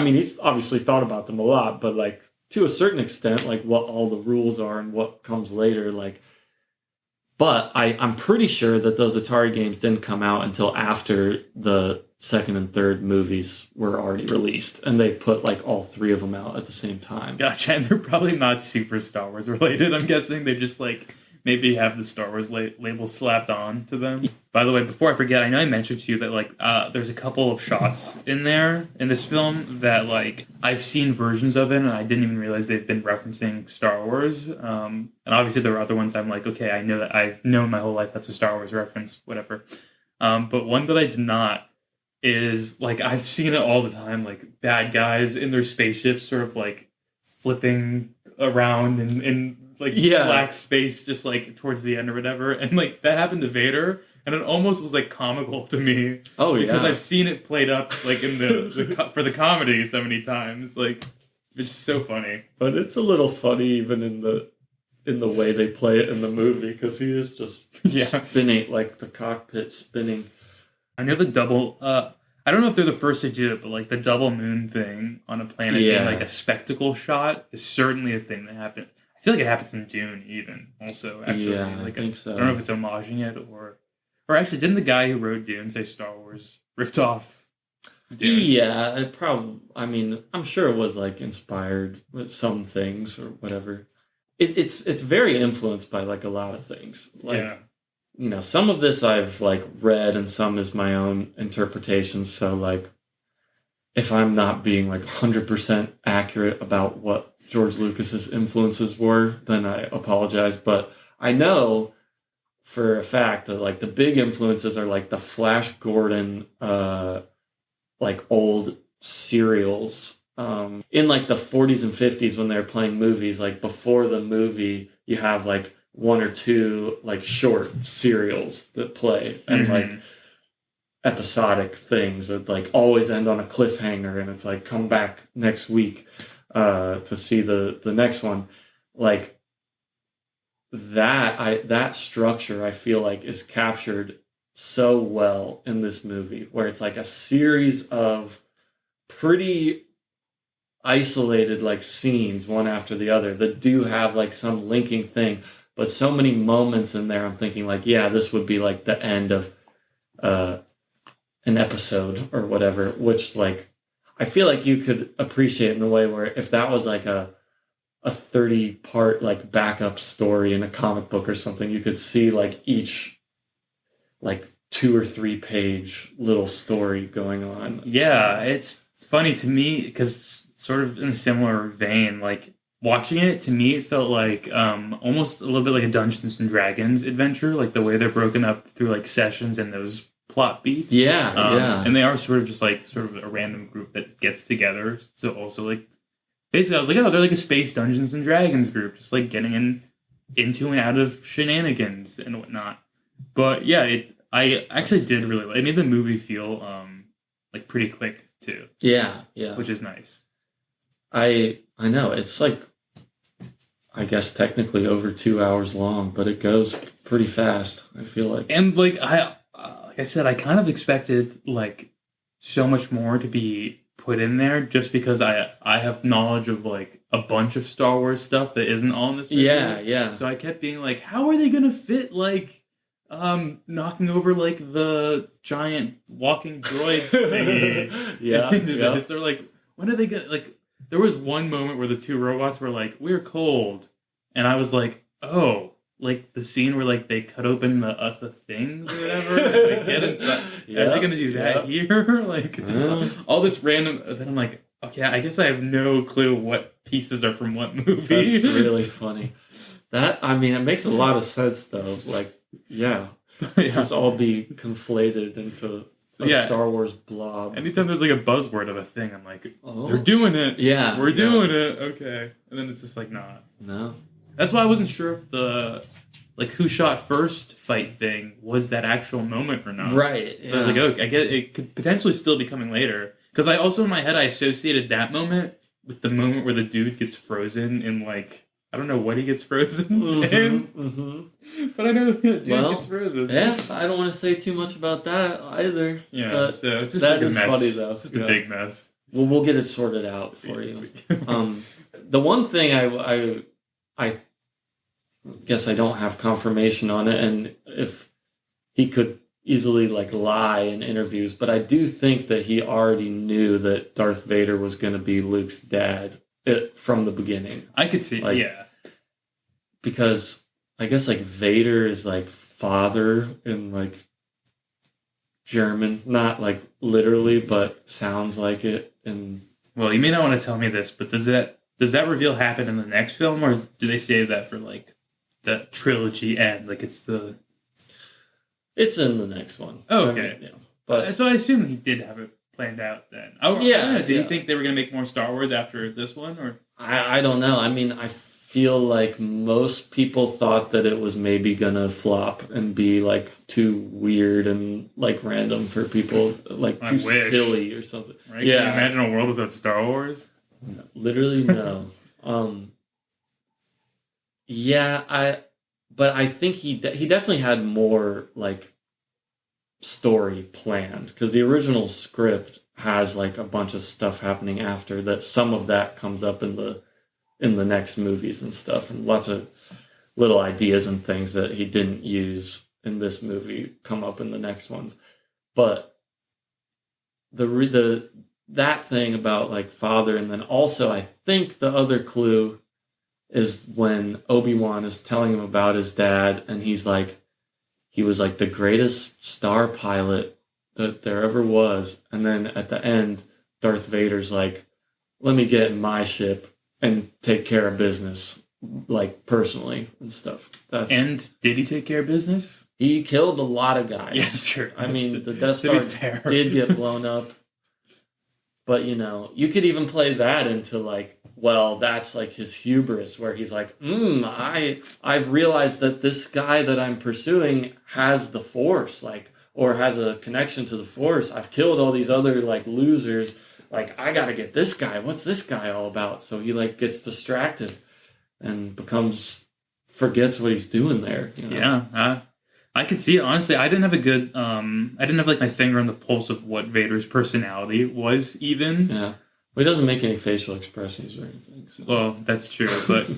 Speaker 1: mean, he's obviously thought about them a lot, but like to a certain extent, like what all the rules are and what comes later, like. But I'm pretty sure that those Atari games didn't come out until after the second and third movies were already released, and they put like all three of them out at the same time.
Speaker 2: Gotcha, and they're probably not super Star Wars related. I'm guessing they just like maybe have the Star Wars label slapped on to them. By the way, before I forget, I know I mentioned to you that like there's a couple of shots in there in this film that like I've seen versions of it, and I didn't even realize they've been referencing Star Wars. And obviously there are other ones I'm like, okay, I know that I've known my whole life that's a Star Wars reference, whatever. But one that I did not is like I've seen it all the time, like bad guys in their spaceships sort of like flipping around in like
Speaker 1: Yeah.
Speaker 2: black space just like towards the end or whatever. And like that happened to Vader, and it almost was like comical to me.
Speaker 1: Oh,
Speaker 2: because
Speaker 1: yeah.
Speaker 2: I've seen it played up like in for the comedy so many times. Like it's just so funny.
Speaker 1: But it's a little funny even in the way they play it in the movie, because he is just
Speaker 2: Yeah.
Speaker 1: spinning, like the cockpit spinning.
Speaker 2: I know the double. I don't know if they're the first to do it, but like the double moon thing on a planet being like a spectacle shot is certainly a thing that happened. I feel like it happens in Dune, even also. Actually,
Speaker 1: Yeah,
Speaker 2: like
Speaker 1: I think so.
Speaker 2: I don't know if it's homaging it or actually, didn't the guy who wrote Dune say Star Wars ripped off Dune?
Speaker 1: Yeah, it probably. I mean, I'm sure it was like inspired with some things or whatever. It's very influenced by like a lot of things. Like,
Speaker 2: Yeah.
Speaker 1: Some of this I've like read and some is my own interpretation. So like, if I'm not being like 100% accurate about what George Lucas's influences were, then I apologize. But I know for a fact that like the big influences are like the Flash Gordon, like old serials. In like the 40s and 50s when they were playing movies, like before the movie, you have like one or two like short serials that play, and like episodic things that like always end on a cliffhanger, and it's like come back next week to see the next one. Like that structure I feel like is captured so well in this movie, where it's like a series of pretty isolated like scenes one after the other that do have like some linking thing, but so many moments in there I'm thinking like, yeah, this would be like the end of an episode or whatever, which like I feel like you could appreciate in the way where if that was like a 30-part like backup story in a comic book or something, you could see like each like 2 or 3 page little story going on.
Speaker 2: Yeah, it's funny to me because sort of in a similar vein, like watching it, to me it felt like almost a little bit like a Dungeons and Dragons adventure, like the way they're broken up through like sessions and those plot beats.
Speaker 1: Yeah.
Speaker 2: And they are sort of just like sort of a random group that gets together. So also like basically I was like, oh, they're like a space Dungeons and Dragons group, just like getting into and out of shenanigans and whatnot. But yeah, I actually did really like it. Made the movie feel like pretty quick too.
Speaker 1: Yeah.
Speaker 2: Which is nice.
Speaker 1: I know it's like, I guess technically over 2 hours long, but it goes pretty fast, I feel like.
Speaker 2: And like like I said, I kind of expected like so much more to be put in there, just because I have knowledge of like a bunch of Star Wars stuff that isn't on this movie.
Speaker 1: Yeah.
Speaker 2: So I kept being like, how are they gonna fit like knocking over like the giant walking droid thingy into this? Or like, when are they gonna like? There was one moment where the two robots were like, "We're cold," and I was like, "Oh, like the scene where like they cut open the things or whatever, and, like get inside. Are they gonna do that here? Like just all this random. Then I'm like, okay, I guess I have no clue what pieces are from what movie.
Speaker 1: That's really funny. That, I mean, it makes a lot of sense though. Like, yeah, just all be conflated into a Star Wars blob.
Speaker 2: Anytime there's like a buzzword of a thing, I'm like,
Speaker 1: oh,
Speaker 2: they're doing it.
Speaker 1: Yeah,
Speaker 2: we're doing it. Okay, and then it's just like, nah.
Speaker 1: No.
Speaker 2: That's why I wasn't sure if the like who shot first fight thing was that actual moment or not.
Speaker 1: Right.
Speaker 2: So I was like, oh, I get it could potentially still be coming later. Because I also in my head I associated that moment with the moment where the dude gets frozen in like I don't know what he gets frozen in. But I know the dude gets frozen.
Speaker 1: Yeah, I don't want to say too much about that either.
Speaker 2: Yeah,
Speaker 1: but
Speaker 2: so it's just
Speaker 1: that
Speaker 2: like a
Speaker 1: is
Speaker 2: mess.
Speaker 1: funny though.
Speaker 2: It's just a big mess.
Speaker 1: Well, we'll get it sorted out for you. The one thing I guess I don't have confirmation on it, and if he could easily like lie in interviews, but I do think that he already knew that Darth Vader was going to be Luke's dad from the beginning.
Speaker 2: I could see,
Speaker 1: like,
Speaker 2: yeah,
Speaker 1: because I guess like Vader is like father in like German, not like literally, but sounds like it. And
Speaker 2: well, you may not want to tell me this, but does that reveal happen in the next film, or do they save that for like the trilogy end? Like it's in
Speaker 1: the next one.
Speaker 2: Oh, okay.
Speaker 1: I mean, but
Speaker 2: so I assume he did have it planned out then. I don't know. Did he think they were going to make more Star Wars after this one, or
Speaker 1: I don't know. I mean, I feel like most people thought that it was maybe gonna flop and be like too weird and like random for people, like too silly or something.
Speaker 2: Right? Yeah. Can you imagine a world without Star Wars?
Speaker 1: No, literally no. But I think he definitely had more like story planned because the original script has like a bunch of stuff happening after that. Some of that comes up in the next movies and stuff, and lots of little ideas and things that he didn't use in this movie come up in the next ones. But that thing about like father, and then also I think the other clue is when Obi-Wan is telling him about his dad, and he's like, he was like the greatest star pilot that there ever was, and then at the end Darth Vader's like, let me get in my ship and take care of business, like personally and stuff.
Speaker 2: And did he take care of business?
Speaker 1: He killed a lot of guys.
Speaker 2: Yes, sure.
Speaker 1: I mean, the Death Star did get blown up, but you know, you could even play that into like, well, that's like his hubris, where he's like, I've realized that this guy that I'm pursuing has the Force, like, or has a connection to the Force. I've killed all these other like losers. Like, I gotta get this guy. What's this guy all about? So he like gets distracted and forgets what he's doing there. You know?
Speaker 2: Yeah, I could see it. Honestly, I didn't have like my finger on the pulse of what Vader's personality was even.
Speaker 1: Yeah. Well, he doesn't make any facial expressions or anything. So.
Speaker 2: Well, that's true, but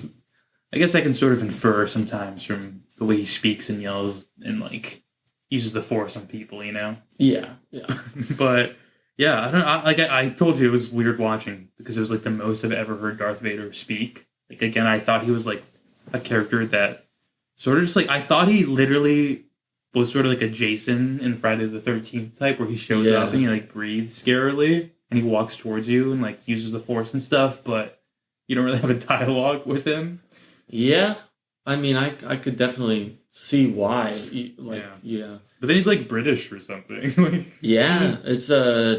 Speaker 2: I guess I can sort of infer sometimes from the way he speaks and yells and like uses the Force on people, you know?
Speaker 1: Yeah.
Speaker 2: But yeah, I told you it was weird watching because it was like the most I've ever heard Darth Vader speak. Like again, I thought he was like a character that sort of just like I thought he literally was sort of like a Jason in Friday the 13th type, where he shows up and he like breathes scarily and he walks towards you and like uses the Force and stuff, but you don't really have a dialogue with him.
Speaker 1: Yeah, I mean, I could definitely see why. Yeah.
Speaker 2: But then he's like British or something.
Speaker 1: Yeah, it's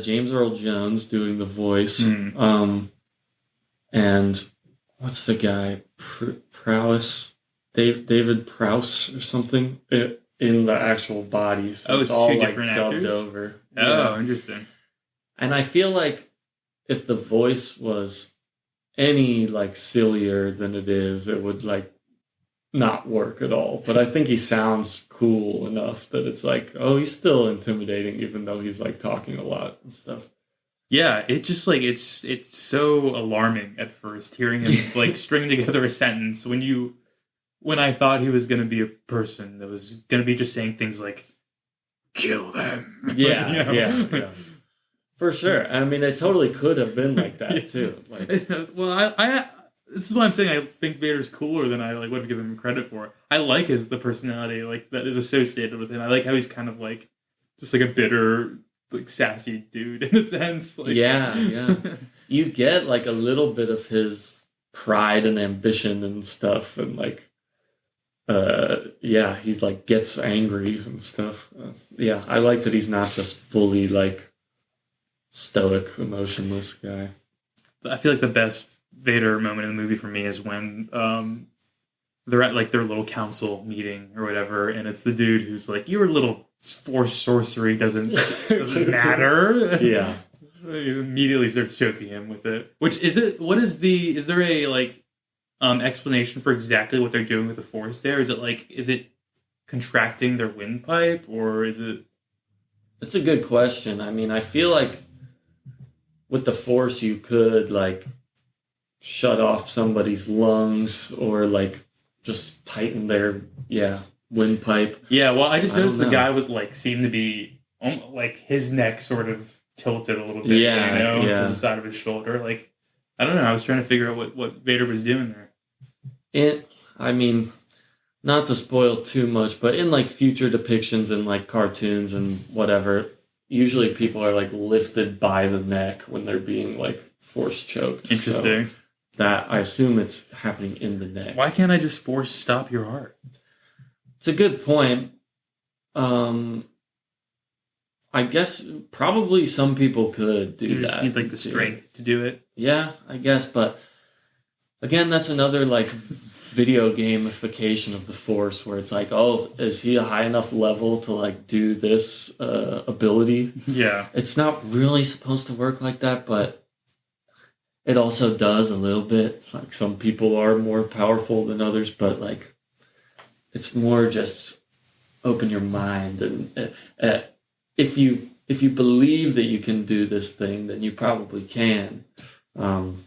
Speaker 1: James Earl Jones doing the voice. And what's the guy? Prowse? David Prowse or something in the actual bodies.
Speaker 2: So it's
Speaker 1: all
Speaker 2: two
Speaker 1: like
Speaker 2: different
Speaker 1: dubbed
Speaker 2: actors?
Speaker 1: over.
Speaker 2: Oh, interesting.
Speaker 1: And I feel like if the voice was any like sillier than it is, it would like not work at all. But I think he sounds cool enough that it's like, oh, he's still intimidating, even though he's like talking a lot and stuff.
Speaker 2: Yeah, it just like it's so alarming at first hearing him like string together a sentence when I thought he was gonna be a person that was gonna be just saying things like kill them.
Speaker 1: Yeah,
Speaker 2: you know?
Speaker 1: yeah. For sure. I mean, it totally could have been like that too. Like,
Speaker 2: well, this is why I'm saying I think Vader's cooler than I like would have given him credit for. I like the personality like that is associated with him. I like how he's kind of like just like a bitter, like sassy dude in a sense. Like,
Speaker 1: Yeah, yeah. You get like a little bit of his pride and ambition and stuff, and like, yeah, he's like gets angry and stuff. Yeah, I like that he's not just fully like stoic, emotionless guy.
Speaker 2: I feel like the best Vader moment in the movie for me is when they're at like their little council meeting or whatever, and it's the dude who's like, "Your little force sorcery doesn't matter."
Speaker 1: Yeah.
Speaker 2: He immediately starts choking him with it. Which is it? What is the? Is there a like explanation for exactly what they're doing with the force? There is it contracting their windpipe or is it?
Speaker 1: That's a good question. I mean, I feel like with the force you could like shut off somebody's lungs or like just tighten their windpipe.
Speaker 2: Yeah, well, I just
Speaker 1: I don't
Speaker 2: noticed the
Speaker 1: know.
Speaker 2: guy was like seemed to be like his neck sort of tilted a little bit,
Speaker 1: Yeah,
Speaker 2: to
Speaker 1: yeah.
Speaker 2: the side of his shoulder. Like I don't know. I was trying to figure out what Vader was doing there.
Speaker 1: I mean, not to spoil too much, but in like future depictions in like cartoons and whatever, usually people are like lifted by the neck when they're being like force choked.
Speaker 2: Interesting.
Speaker 1: So that I assume it's happening in the neck.
Speaker 2: Why can't I just force stop your heart?
Speaker 1: It's a good point. Um, I guess probably some people could do
Speaker 2: You just
Speaker 1: that.
Speaker 2: need like the strength to do it.
Speaker 1: Yeah, I guess, but again, that's another like video gamification of the force where it's like, oh, is he a high enough level to like do this ability?
Speaker 2: Yeah.
Speaker 1: It's not really supposed to work like that, but it also does a little bit. Like some people are more powerful than others, but like it's more just open your mind and if you believe that you can do this thing, then you probably can. Um,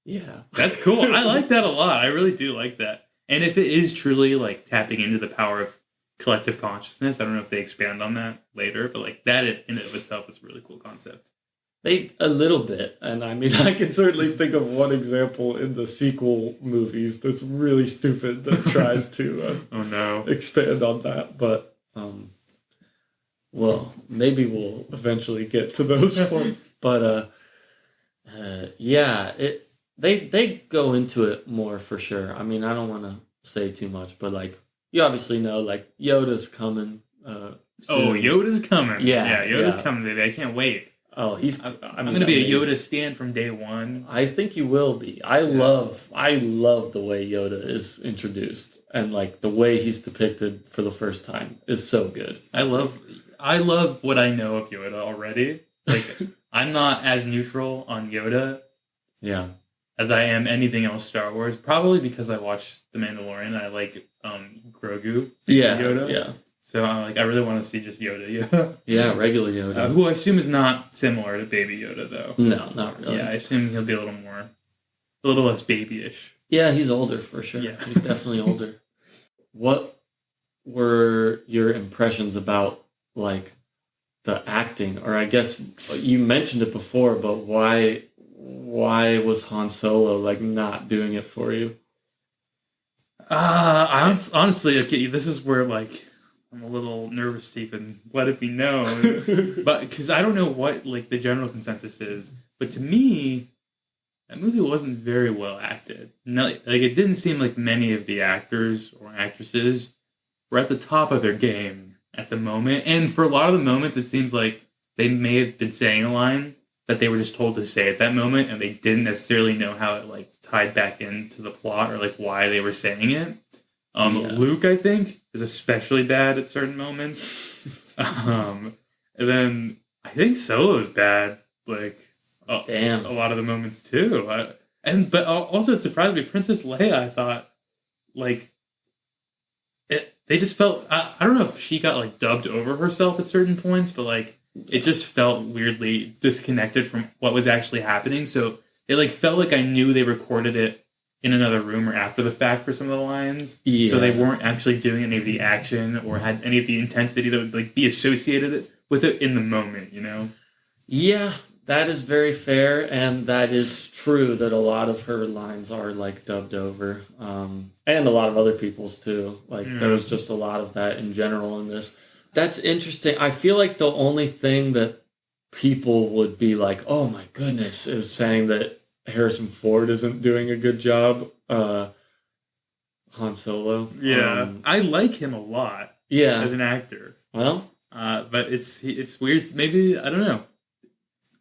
Speaker 1: yeah,
Speaker 2: That's cool. I like that a lot. I really do like that. And if it is truly like tapping into the power of collective consciousness, I don't know if they expand on that later, but like that in and of itself is a really cool concept.
Speaker 1: they a little bit, and I mean, I can certainly think of one example in the sequel movies that's really stupid that tries to
Speaker 2: Oh no.
Speaker 1: expand on that, but well, maybe we'll eventually get to those points. But yeah, they go into it more for sure. I mean, I don't want to say too much, but like you obviously know, like Yoda's coming.
Speaker 2: Oh,
Speaker 1: Soon.
Speaker 2: Yoda's coming.
Speaker 1: Yeah,
Speaker 2: Yoda's
Speaker 1: yeah.
Speaker 2: coming, baby. I can't wait.
Speaker 1: Oh,
Speaker 2: I'm going to be a Yoda stan from day one.
Speaker 1: I think you will be. I love the way Yoda is introduced and like the way he's depicted for the first time is so good.
Speaker 2: I love what I know of Yoda already. Like I'm not as neutral on Yoda
Speaker 1: Yeah.
Speaker 2: as I am anything else Star Wars. Probably because I watched The Mandalorian. And I like Grogu.
Speaker 1: Yeah.
Speaker 2: Yoda.
Speaker 1: Yeah.
Speaker 2: So I really want to see just Yoda.
Speaker 1: Yeah, regular Yoda.
Speaker 2: Who I assume is not similar to Baby Yoda though.
Speaker 1: No, not really.
Speaker 2: Yeah, I assume he'll be a little less babyish.
Speaker 1: Yeah, he's older for sure.
Speaker 2: Yeah.
Speaker 1: He's definitely older. What were your impressions about like the acting? Or I guess you mentioned it before, but why was Han Solo like not doing it for you?
Speaker 2: Honestly, okay, this is where like I'm a little nervous to even let it be known, but because I don't know what like the general consensus is, but to me, that movie wasn't very well acted. No, like it didn't seem like many of the actors or actresses were at the top of their game at the moment, and for a lot of the moments, it seems like they may have been saying a line that they were just told to say at that moment, and they didn't necessarily know how it like tied back into the plot or like why they were saying it.
Speaker 1: Yeah.
Speaker 2: Luke, I think, is especially bad at certain moments. And then I think Solo's bad, like
Speaker 1: Damn.
Speaker 2: a lot of the moments too. But also it surprised me. Princess Leia, I thought, like they just felt. I don't know if she got like dubbed over herself at certain points, but like it just felt weirdly disconnected from what was actually happening. So it like felt like I knew they recorded it in another room or after the fact for some of the lines.
Speaker 1: Yeah.
Speaker 2: So they weren't actually doing any of the action or had any of the intensity that would like be associated with it in the moment, you know?
Speaker 1: Yeah, That is very fair, and that is true that a lot of her lines are like dubbed over, and a lot of other people's too. Like there
Speaker 2: Yeah.
Speaker 1: was just a lot of that in general in this. That's interesting. I feel like the only thing that people would be like, "Oh my goodness," is saying that Harrison Ford isn't doing a good job. Han Solo.
Speaker 2: Yeah, I like him a lot as
Speaker 1: Yeah.
Speaker 2: an actor.
Speaker 1: Well,
Speaker 2: But it's weird. Maybe I don't know.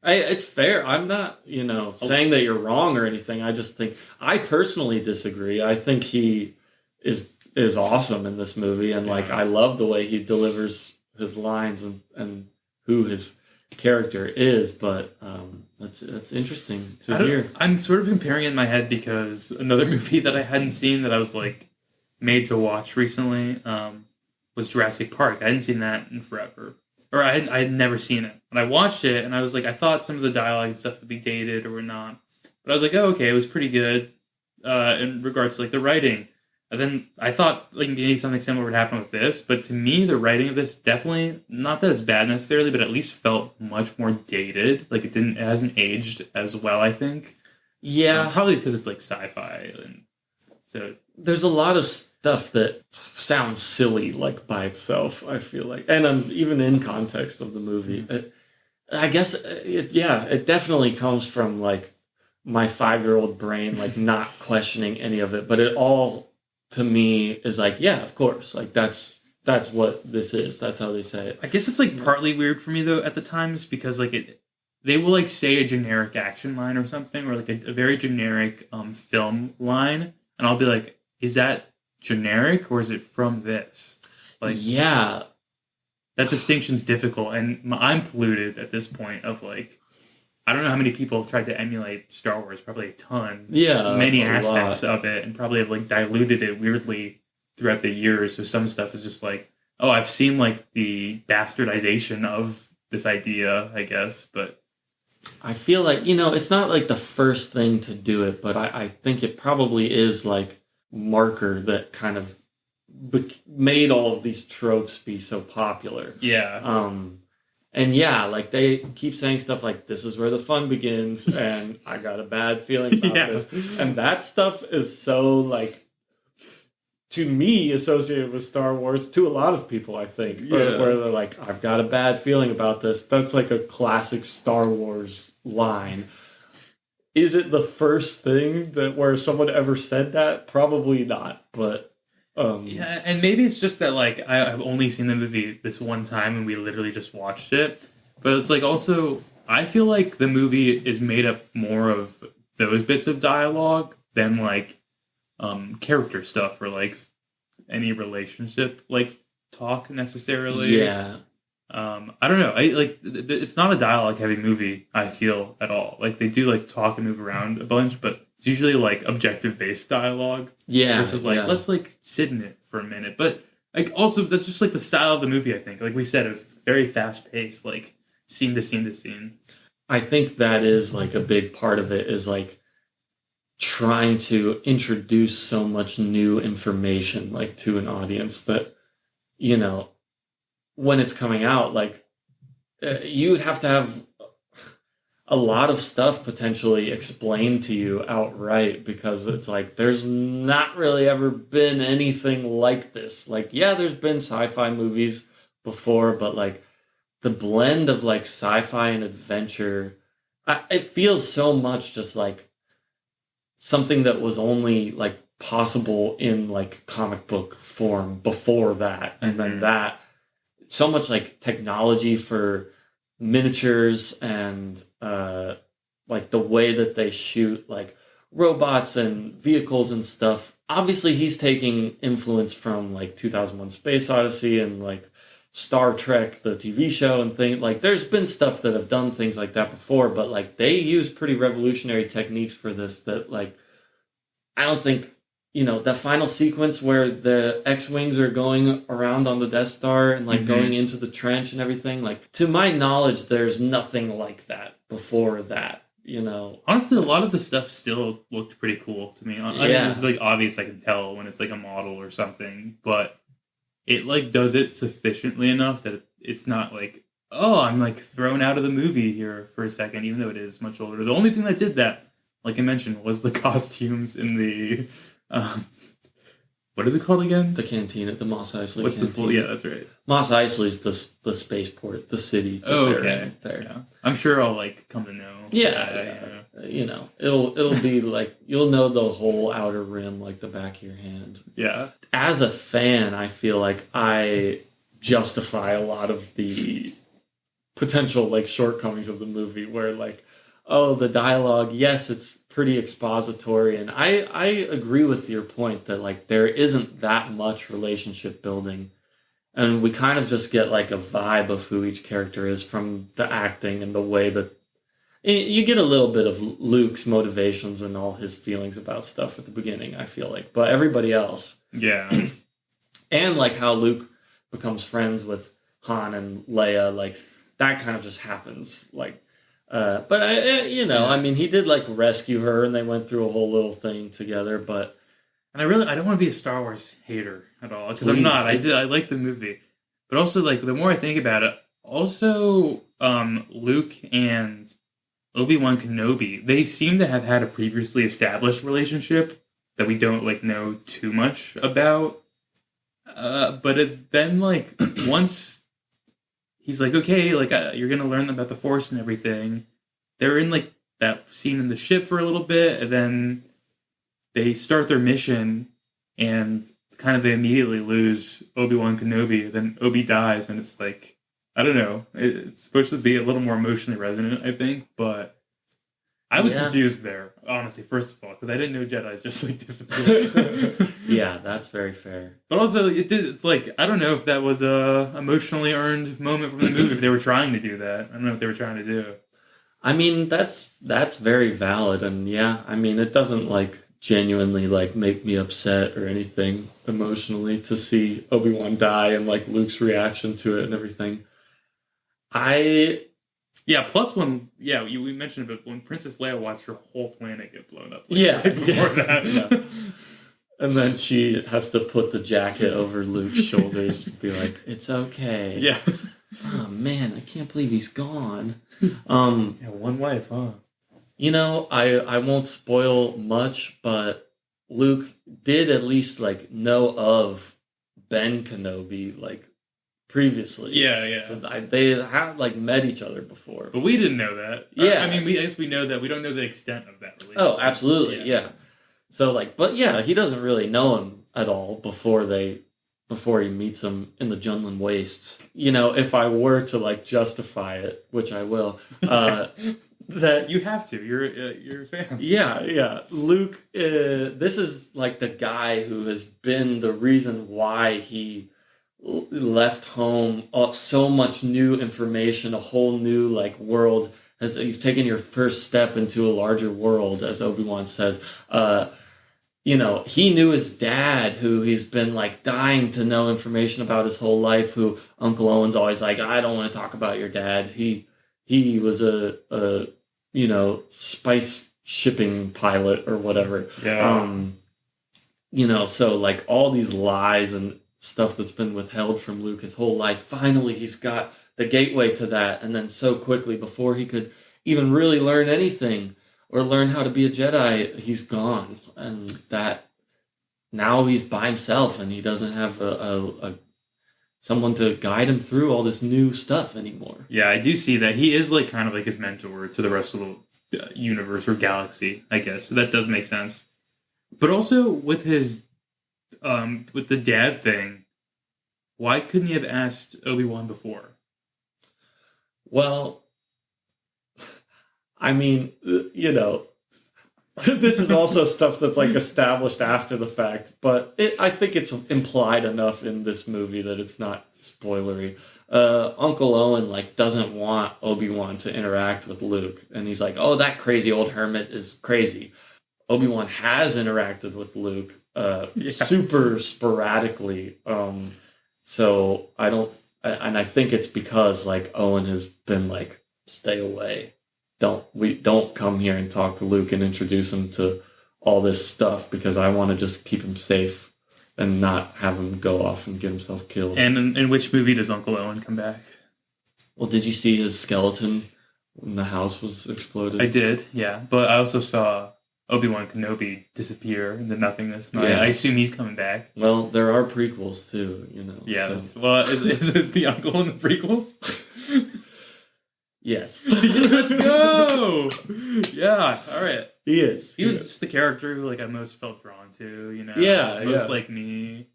Speaker 1: it's fair. I'm not, saying that you're wrong or anything. I just think I personally disagree. I think he is awesome in this movie, and like
Speaker 2: Yeah.
Speaker 1: I love the way he delivers his lines and who his character is. But that's interesting to hear.
Speaker 2: I'm sort of comparing it in my head because another movie that I hadn't seen that I was like made to watch recently was Jurassic Park. I hadn't seen that in forever, or I had never seen it. And I watched it, and I was like, I thought some of the dialogue and stuff would be dated or not, but I was like, oh, okay, it was pretty good in regards to like the writing. And then I thought like maybe something similar would happen with this, but to me, the writing of this definitely not that it's bad necessarily, but at least felt much more dated. Like it hasn't aged as well. I think,
Speaker 1: Yeah,
Speaker 2: probably because it's like sci-fi, and so
Speaker 1: there's a lot of stuff that sounds silly, like by itself. I feel like, and even in context of the movie, I guess, it definitely comes from like my 5-year-old brain, like not questioning any of it, but it all to me is like, yeah, of course, like that's what this is. That's how they say it.
Speaker 2: I guess it's like partly weird for me though at the times because like they will like say a generic action line or something or like a very generic film line, and I'll be like, is that generic or is it from this? Like
Speaker 1: Yeah,
Speaker 2: that distinction's difficult, and I'm polluted at this point of like I don't know how many people have tried to emulate Star Wars, probably a ton,
Speaker 1: yeah,
Speaker 2: many
Speaker 1: a
Speaker 2: aspects
Speaker 1: lot.
Speaker 2: of it, and probably have like diluted it weirdly throughout the years. So some stuff is just like, oh, I've seen like the bastardization of this idea, I guess, but
Speaker 1: I feel like, it's not like the first thing to do it, but I think it probably is like marker that kind of made all of these tropes be so popular.
Speaker 2: yeah,
Speaker 1: And yeah, like they keep saying stuff like this is where the fun begins, and I got a bad feeling about
Speaker 2: yeah,
Speaker 1: this. And that stuff is so like to me associated with Star Wars, to a lot of people, I think.
Speaker 2: Yeah.
Speaker 1: Where they're like, I've got a bad feeling about this. That's like a classic Star Wars line. Is it the first thing that where someone ever said that? Probably not. But
Speaker 2: yeah, and maybe it's just that like I've only seen the movie this one time, and we literally just watched it. But it's like also I feel like the movie is made up more of those bits of dialogue than like character stuff or like any relationship like talk necessarily.
Speaker 1: yeah.
Speaker 2: I don't know. I like it's not a dialogue heavy movie. I feel at all. Like they do like talk and move around a bunch, but it's usually like objective based dialogue
Speaker 1: Yeah.
Speaker 2: versus like
Speaker 1: Yeah.
Speaker 2: let's like sit in it for a minute. But like also that's just like the style of the movie. I think like we said, it's very fast paced, like scene to scene to scene.
Speaker 1: I think that is like a big part of it is like trying to introduce so much new information like to an audience that you know when it's coming out like you would have to have a lot of stuff potentially explained to you outright because it's like there's not really ever been anything like this. Like yeah, there's been sci-fi movies before, but like the blend of like sci-fi and adventure, it feels so much just like something that was only like possible in like comic book form before that, and then
Speaker 2: Mhm.
Speaker 1: that so much like technology for miniatures and like the way that they shoot like robots and vehicles and stuff. Obviously he's taking influence from like 2001 Space Odyssey and like Star Trek the TV show and things like there's been stuff that have done things like that before, but like they use pretty revolutionary techniques for this that like I don't think that final sequence where the X-wings are going around on the Death Star and like
Speaker 2: Mhm.
Speaker 1: going into the trench and everything. Like to my knowledge, there's nothing like that before that.
Speaker 2: Honestly, a lot of the stuff still looked pretty cool to me. I mean,
Speaker 1: Yeah,
Speaker 2: this is like obvious. I can tell when it's like a model or something, but it like does it sufficiently enough that it's not like Oh, I'm like thrown out of the movie here for a second, even though it is much older. The only thing that did that, like I mentioned, was the costumes in the um, what is it called again?
Speaker 1: The canteen at the Moss Eisley
Speaker 2: What's the full? Yeah,
Speaker 1: canteen.
Speaker 2: that's right.
Speaker 1: Moss Eisley's the spaceport, the city that
Speaker 2: Oh,
Speaker 1: they're
Speaker 2: okay.
Speaker 1: in there.
Speaker 2: Yeah, I'm sure I'll like come to know.
Speaker 1: Yeah,
Speaker 2: Yeah.
Speaker 1: yeah. You know, it'll be like you'll know the whole outer rim like the back of your hand.
Speaker 2: Yeah.
Speaker 1: As a fan, I feel like I justify a lot of the potential like shortcomings of the movie where like oh the dialogue yes it's pretty expository and I agree with your point that like there isn't that much relationship building and we kind of just get like a vibe of who each character is from the acting and the way that you get a little bit of Luke's motivations and all his feelings about stuff at the beginning I feel like but everybody else
Speaker 2: Yeah.
Speaker 1: and like how Luke becomes friends with Han and Leia, like that kind of just happens. Like, but you know,
Speaker 2: Yeah.
Speaker 1: I mean, he did like rescue her, and they went through a whole little thing together. But
Speaker 2: And I don't want to be a Star Wars hater at all because I'm
Speaker 1: please,
Speaker 2: not. I like the movie, but also like the more I think about it, also Luke and Obi-Wan Kenobi, they seem to have had a previously established relationship that we don't like know too much about. Then like once he's like, okay, like you're gonna learn about the Force and everything. They're in like that scene in the ship for a little bit, and then they start their mission, and kind of they immediately lose Obi-Wan Kenobi. Then Obi dies, and it's like I don't know. It's supposed to be a little more emotionally resonant, I think, but I was
Speaker 1: yeah,
Speaker 2: confused there, honestly. First of all, because I didn't know Jedi's just like disappeared.
Speaker 1: yeah, that's very fair.
Speaker 2: But also, it did. It's like I don't know if that was a emotionally earned moment from the movie. If they were trying to do that, I don't know what they were trying to do.
Speaker 1: I mean, that's very valid, and yeah, I mean, it doesn't like genuinely like make me upset or anything emotionally to see Obi-Wan die and like Luke's reaction to it and everything. I
Speaker 2: Yeah. Plus, we mentioned it, but when Princess Leia watched her whole planet get blown up, like,
Speaker 1: yeah,
Speaker 2: right before
Speaker 1: yeah,
Speaker 2: that.
Speaker 1: yeah. And then she has to put the jacket over Luke's shoulders and be like, "It's okay."
Speaker 2: Yeah.
Speaker 1: Oh man, I can't believe he's gone.
Speaker 2: Yeah. One life, huh?
Speaker 1: You know, I won't spoil much, but Luke did at least like know of Ben Kenobi like previously.
Speaker 2: Yeah. Yeah.
Speaker 1: So they had like met each other before.
Speaker 2: But we didn't know that.
Speaker 1: Yeah.
Speaker 2: I mean, I guess we know that. We don't know the extent of that relationship.
Speaker 1: Oh, absolutely, yeah. So like, but yeah, he doesn't really know him at all before he meets him in the Junlin Wastes. You know, if I were to like justify it, which I will, that
Speaker 2: You have to. You're a fan.
Speaker 1: yeah, Luke. This is like the guy who has been the reason why he left home. So much new information, a whole new like world. As you've taken your first step into a larger world, as Obi-Wan says. You know, he knew his dad, who he's been like dying to know information about his whole life. Who Uncle Owen's always like, I don't want to talk about your dad. He was a you know spice shipping pilot or whatever.
Speaker 2: Yeah.
Speaker 1: You know, so like all these lies and stuff that's been withheld from Luke his whole life. Finally, he's got the gateway to that, and then so quickly before he could even really learn anything or learn how to be a Jedi, he's gone, and that now he's by himself, and he doesn't have a someone to guide him through all this new stuff anymore.
Speaker 2: Yeah, I do see that. He is like kind of like his mentor to the rest of the universe or galaxy, I guess. So that does make sense. But also with his with the dad thing, why couldn't he have asked Obi-Wan before?
Speaker 1: Well, I mean, you know, this is also stuff that's like established after the fact, but I think it's implied enough in this movie that it's not spoilery. Uncle Owen like doesn't want Obi-Wan to interact with Luke, and he's like, "Oh, that crazy old hermit is crazy." Obi-Wan has interacted with Luke, super sporadically. So I don't, and I think it's because like Owen has been like, "Stay away." Don't come here and talk to Luke and introduce him to all this stuff because I want to just keep him safe and not have him go off and get himself killed.
Speaker 2: And in which movie does Uncle Owen come back?
Speaker 1: Well, did you see his skeleton when the house was exploded?
Speaker 2: I did, yeah. But I also saw Obi-Wan Kenobi disappear into nothingness. And I
Speaker 1: Yeah.
Speaker 2: assume he's coming back.
Speaker 1: Well, there are prequels too, you know.
Speaker 2: Yeah,
Speaker 1: So
Speaker 2: that's well. Is the uncle in the prequels?
Speaker 1: yes,
Speaker 2: Let's go. Yeah, all right.
Speaker 1: he is.
Speaker 2: He was just the character who like I most felt drawn to. You know,
Speaker 1: Yeah,
Speaker 2: most
Speaker 1: yeah.
Speaker 2: like me.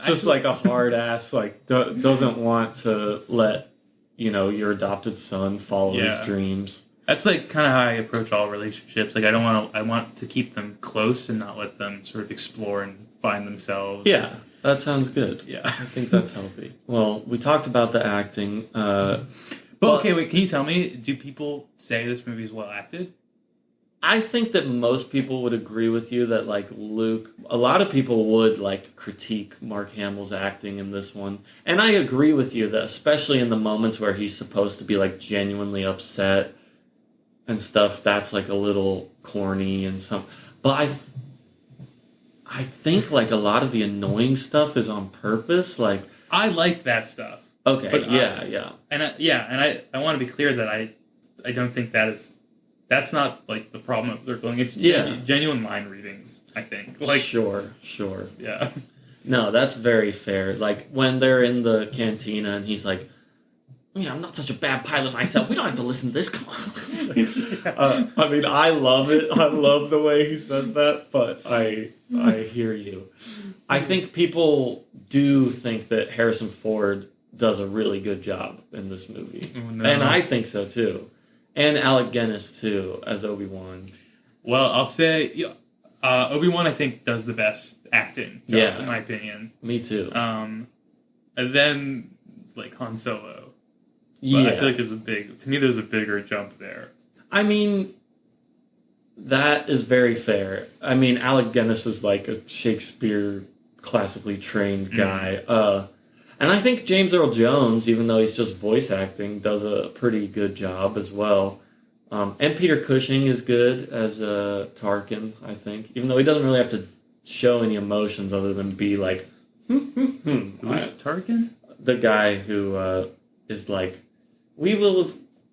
Speaker 1: Just like a hard ass, like doesn't want to let your adopted son follow his
Speaker 2: Yeah.
Speaker 1: dreams.
Speaker 2: That's like kind of how I approach all relationships. Like I don't want to. I want to keep them close and not let them sort of explore and find themselves.
Speaker 1: Yeah, that sounds good.
Speaker 2: Yeah.
Speaker 1: I think that's healthy. Well, we talked about the acting.
Speaker 2: But okay, wait. Can you tell me? Do people say this movie is well acted?
Speaker 1: I think that most people would agree with you that like Luke, a lot of people would like critique Mark Hamill's acting in this one. And I agree with you that especially in the moments where he's supposed to be like genuinely upset and stuff, that's like a little corny and some. But I think like a lot of the annoying stuff is on purpose. Like
Speaker 2: I like that stuff.
Speaker 1: okay,
Speaker 2: But
Speaker 1: yeah.
Speaker 2: And I want to be clear that I don't think that's not like the problem of circling. It's genuine mind readings. I think like
Speaker 1: Sure.
Speaker 2: yeah.
Speaker 1: No, that's very fair. Like when they're in the cantina and he's like, "Yeah, I'm not such a bad pilot myself. We don't have to listen to this. Come on." I mean, I love it. I love the way he says that. But I hear you. I think people do think that Harrison Ford does a really good job in this movie,
Speaker 2: No.
Speaker 1: and I think so too. And Alec Guinness too as Obi-Wan.
Speaker 2: Well, I'll say Obi-Wan I think does the best acting job,
Speaker 1: Yeah.
Speaker 2: in my opinion.
Speaker 1: Me too.
Speaker 2: And then like Han Solo. But
Speaker 1: Yeah,
Speaker 2: I feel like there's a bigger jump there.
Speaker 1: I mean, that is very fair. I mean, Alec Guinness is like a Shakespeare classically trained guy. And I think James Earl Jones, even though he's just voice acting, does a pretty good job as well. And Peter Cushing is good as Tarkin, I think. Even though he doesn't really have to show any emotions other than be like,
Speaker 2: Who's Tarkin?
Speaker 1: the guy who is like, we will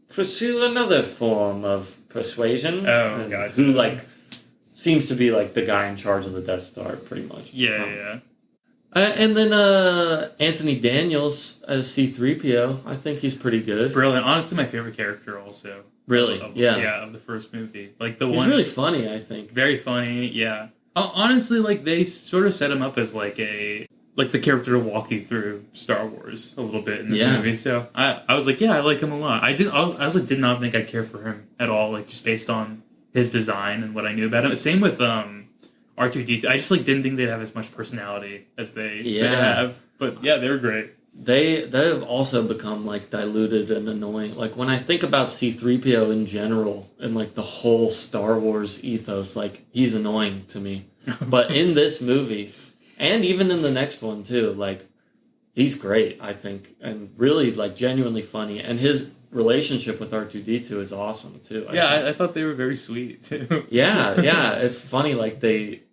Speaker 1: pursue another form of persuasion.
Speaker 2: Oh,
Speaker 1: and
Speaker 2: gotcha.
Speaker 1: who like seems to be like the guy in charge of the Death Star, pretty much.
Speaker 2: Yeah.
Speaker 1: And then Anthony Daniels as C-3PO. I think he's pretty good.
Speaker 2: Brilliant. Honestly, my favorite character also.
Speaker 1: Really? Yeah.
Speaker 2: Yeah, of the first movie. Like the
Speaker 1: He's
Speaker 2: one
Speaker 1: really funny, I think.
Speaker 2: very funny, yeah. Honestly, like they sort of set him up as like the character to walk you through Star Wars a little bit in this movie. So I was like, yeah, I like him a lot. I also did not think I'd care for him at all, like just based on his design and what I knew about him. Same with R2-D2. I just like didn't think they'd have as much personality as they have. But yeah, they were great.
Speaker 1: They have also become like diluted and annoying. Like when I think about C-3PO in general and like the whole Star Wars ethos, like he's annoying to me. But in this movie, and even in the next one too, like he's great, I think, and really like genuinely funny. And his relationship with R2-D2 is awesome too.
Speaker 2: I thought they were very sweet too.
Speaker 1: Yeah, it's funny. Like they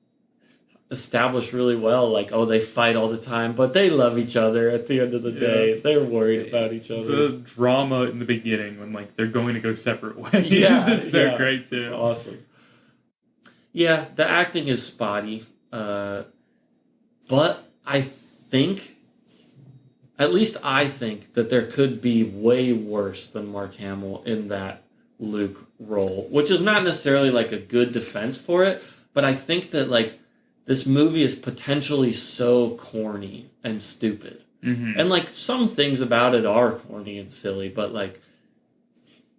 Speaker 1: establish really well, like, oh, they fight all the time, but they love each other at the end of the day. They're worried about each other.
Speaker 2: The drama in the beginning when like they're going to go separate ways is great too.
Speaker 1: It's awesome. Yeah, the acting is spotty, but I think, at least I think, that there could be way worse than Mark Hamill in that Luke role, which is not necessarily like a good defense for it, but I think that like this movie is potentially so corny and stupid.
Speaker 2: Mm-hmm.
Speaker 1: And like some things about it are corny and silly, but like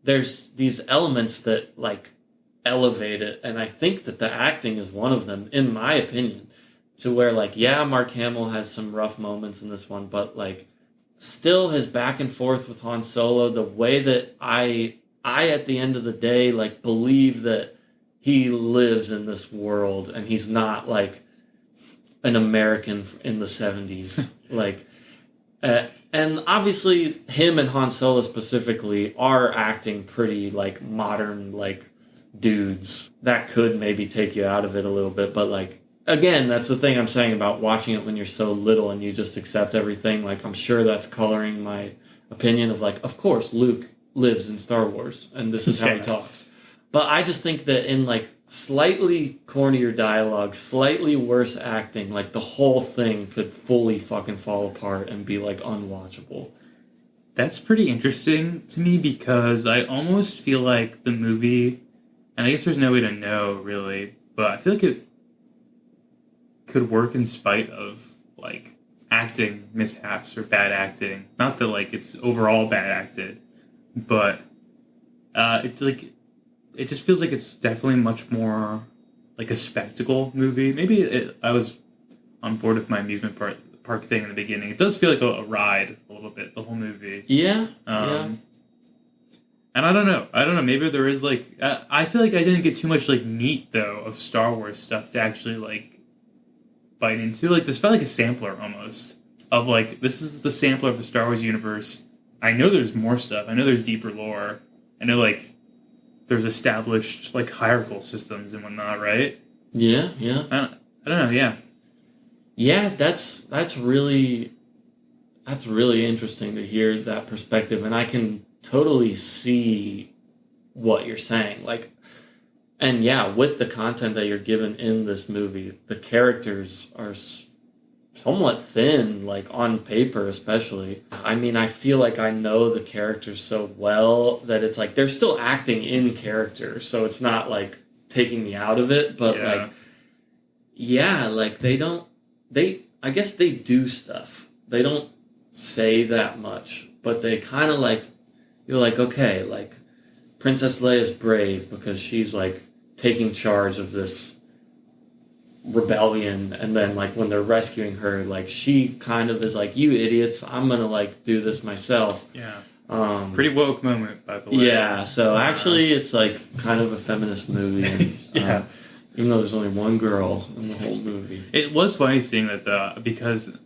Speaker 1: there's these elements that like elevate it, and I think that the acting is one of them, in my opinion, to where like, yeah, Mark Hamill has some rough moments in this one, but like still his back and forth with Han Solo, the way that I at the end of the day like believe that he lives in this world and he's not like an American in the 70s. Like, and obviously him and Han Solo specifically are acting pretty like modern, like dudes. That could maybe take you out of it a little bit. But like, again, that's the thing I'm saying about watching it when you're so little and you just accept everything. Like, I'm sure that's coloring my opinion of like, of course, Luke lives in Star Wars, and this is how he
Speaker 2: Yeah.
Speaker 1: talks. But I just think that in like slightly cornier dialogue, slightly worse acting, like the whole thing could fully fucking fall apart and be like unwatchable.
Speaker 2: That's pretty interesting to me because I almost feel like the movie, and I guess there's no way to know really, but I feel like it could work in spite of like acting mishaps or bad acting. Not that like it's overall bad acted, but it's like it just feels like it's definitely much more like a spectacle movie. I was on board with my park thing in the beginning. It does feel like a ride a little bit, the whole movie.
Speaker 1: Yeah, yeah.
Speaker 2: Um, and I don't know. I don't know. Maybe there is like I feel like I didn't get too much like meat though of Star Wars stuff to actually like bite into. Like this felt like a sampler almost of like this is the sampler of the Star Wars universe. I know there's more stuff. I know there's deeper lore. I know like there's established like hierarchical systems and whatnot, right?
Speaker 1: Yeah, yeah.
Speaker 2: I don't know. Yeah,
Speaker 1: Yeah, that's really interesting to hear that perspective, and I can totally see what you're saying. Like, and yeah, with the content that you're given in this movie, the characters are somewhat thin, like on paper especially. I mean, I feel like I know the characters so well that it's like they're still acting in character, so it's not like taking me out of it, but
Speaker 2: yeah.
Speaker 1: like yeah, like I guess they do stuff. They don't say that much, but they kind of like, you're like, okay, like Princess Leia's brave because she's like taking charge of this rebellion, and then like when they're rescuing her, like she kind of is like, you idiots, I'm gonna like do this myself.
Speaker 2: Yeah.
Speaker 1: Pretty
Speaker 2: Pretty woke moment, by the way.
Speaker 1: yeah, so actually it's like kind of a feminist movie, and
Speaker 2: Yeah.
Speaker 1: even though there's only one girl in the whole movie.
Speaker 2: It was funny seeing that though, because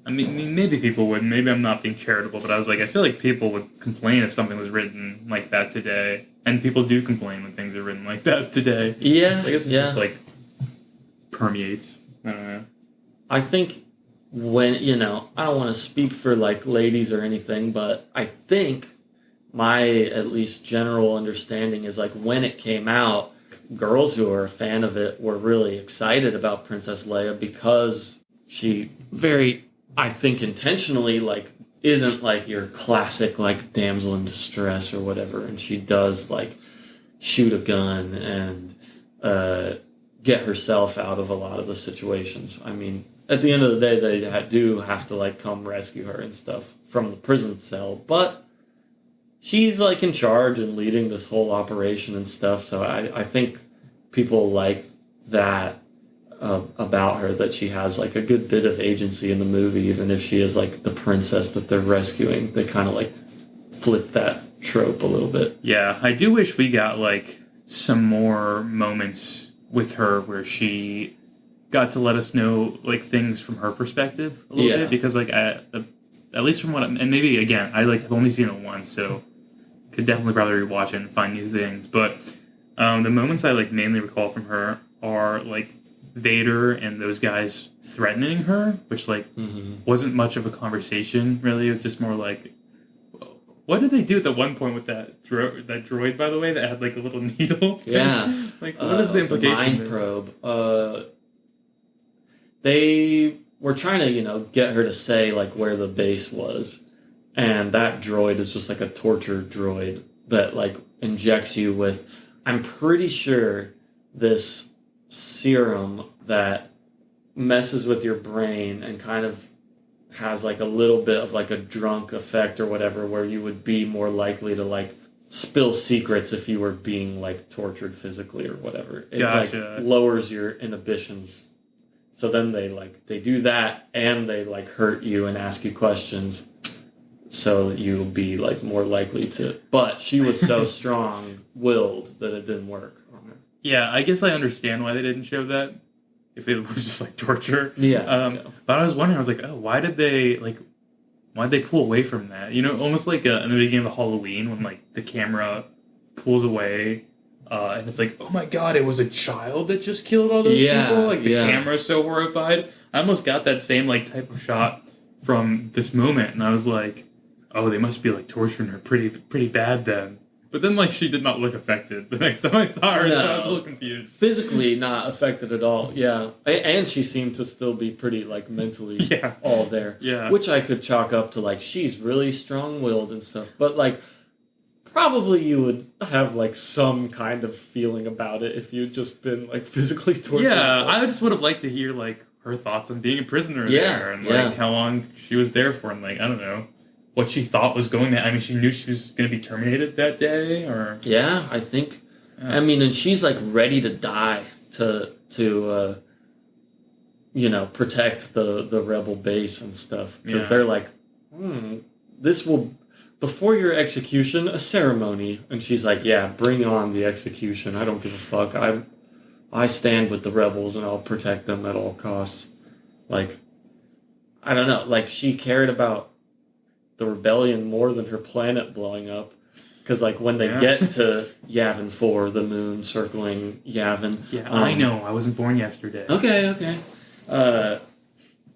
Speaker 2: I mean, maybe people would. Maybe I'm not being charitable, but I was like, I feel like people would complain if something was written like that today, and people do complain when things are written like that today.
Speaker 1: Yeah,
Speaker 2: I guess it
Speaker 1: yeah.
Speaker 2: just like permeates. I don't know.
Speaker 1: I think when, I don't want to speak for like ladies or anything, but I think my at least general understanding is like when it came out, girls who are a fan of it were really excited about Princess Leia because she very, I think intentionally, like isn't like your classic like damsel in distress or whatever, and she does like shoot a gun and get herself out of a lot of the situations. I mean, at the end of the day, they do have to like come rescue her and stuff from the prison cell, but she's like in charge and leading this whole operation and stuff. So I think people like that about her, that she has like a good bit of agency in the movie, even if she is like the princess that they're rescuing. They kind of like flip that trope a little bit.
Speaker 2: Yeah, I do wish we got like some more moments with her where she got to let us know like things from her perspective a little bit, because like at least from and maybe again I like have only seen it once, so could definitely probably rewatch it and find new things. But the moments I like mainly recall from her are like Vader and those guys threatening her, which like wasn't much of a conversation really. It was just more like, what did they do at the one point with that droid, by the way, that had like a little needle?
Speaker 1: Yeah.
Speaker 2: Like, what is the implication?
Speaker 1: The mind probe. They were trying to, get her to say like where the base was. And that droid is just like a torture droid that like injects you with, I'm pretty sure, this serum that messes with your brain and kind of has like a little bit of like a drunk effect or whatever, where you would be more likely to like spill secrets if you were being like tortured physically or whatever. It
Speaker 2: Gotcha.
Speaker 1: like lowers your inhibitions. So then they do that, and they like hurt you and ask you questions, so you'll be like more likely to. But she was so strong-willed that it didn't work on her.
Speaker 2: Yeah, I guess I understand why they didn't show that, if it was just like torture.
Speaker 1: Yeah.
Speaker 2: But I was wondering, I was like, oh, why'd they pull away from that? Almost like in the beginning of Halloween when like the camera pulls away, and it's like, oh my god, it was a child that just killed all those people. Like the camera's so horrified. I almost got that same like type of shot from this moment, and I was like, oh, they must be like torturing her pretty bad then. But then like she did not look affected the next time I saw her, so I was a little confused.
Speaker 1: Physically not affected at all. Yeah, and she seemed to still be pretty like mentally all there.
Speaker 2: Yeah,
Speaker 1: which I could chalk up to like she's really strong-willed and stuff. But like probably you would have like some kind of feeling about it if you'd just been like physically tortured.
Speaker 2: Yeah, I just would have liked to hear like her thoughts on being a prisoner there and like how long she was there for and like I don't know what she thought was going to. I mean, she knew she was going to be terminated that day, or
Speaker 1: I think. Yeah. I mean, and she's like ready to die to protect the rebel base and stuff because they're like, this will. Before your execution, a ceremony. And she's like, yeah, bring on the execution. I don't give a fuck. I stand with the rebels and I'll protect them at all costs. Like, I don't know. Like, she cared about the rebellion more than her planet blowing up. Because, like, when they get to Yavin 4, the moon circling Yavin.
Speaker 2: Yeah, I know. I wasn't born yesterday.
Speaker 1: Okay.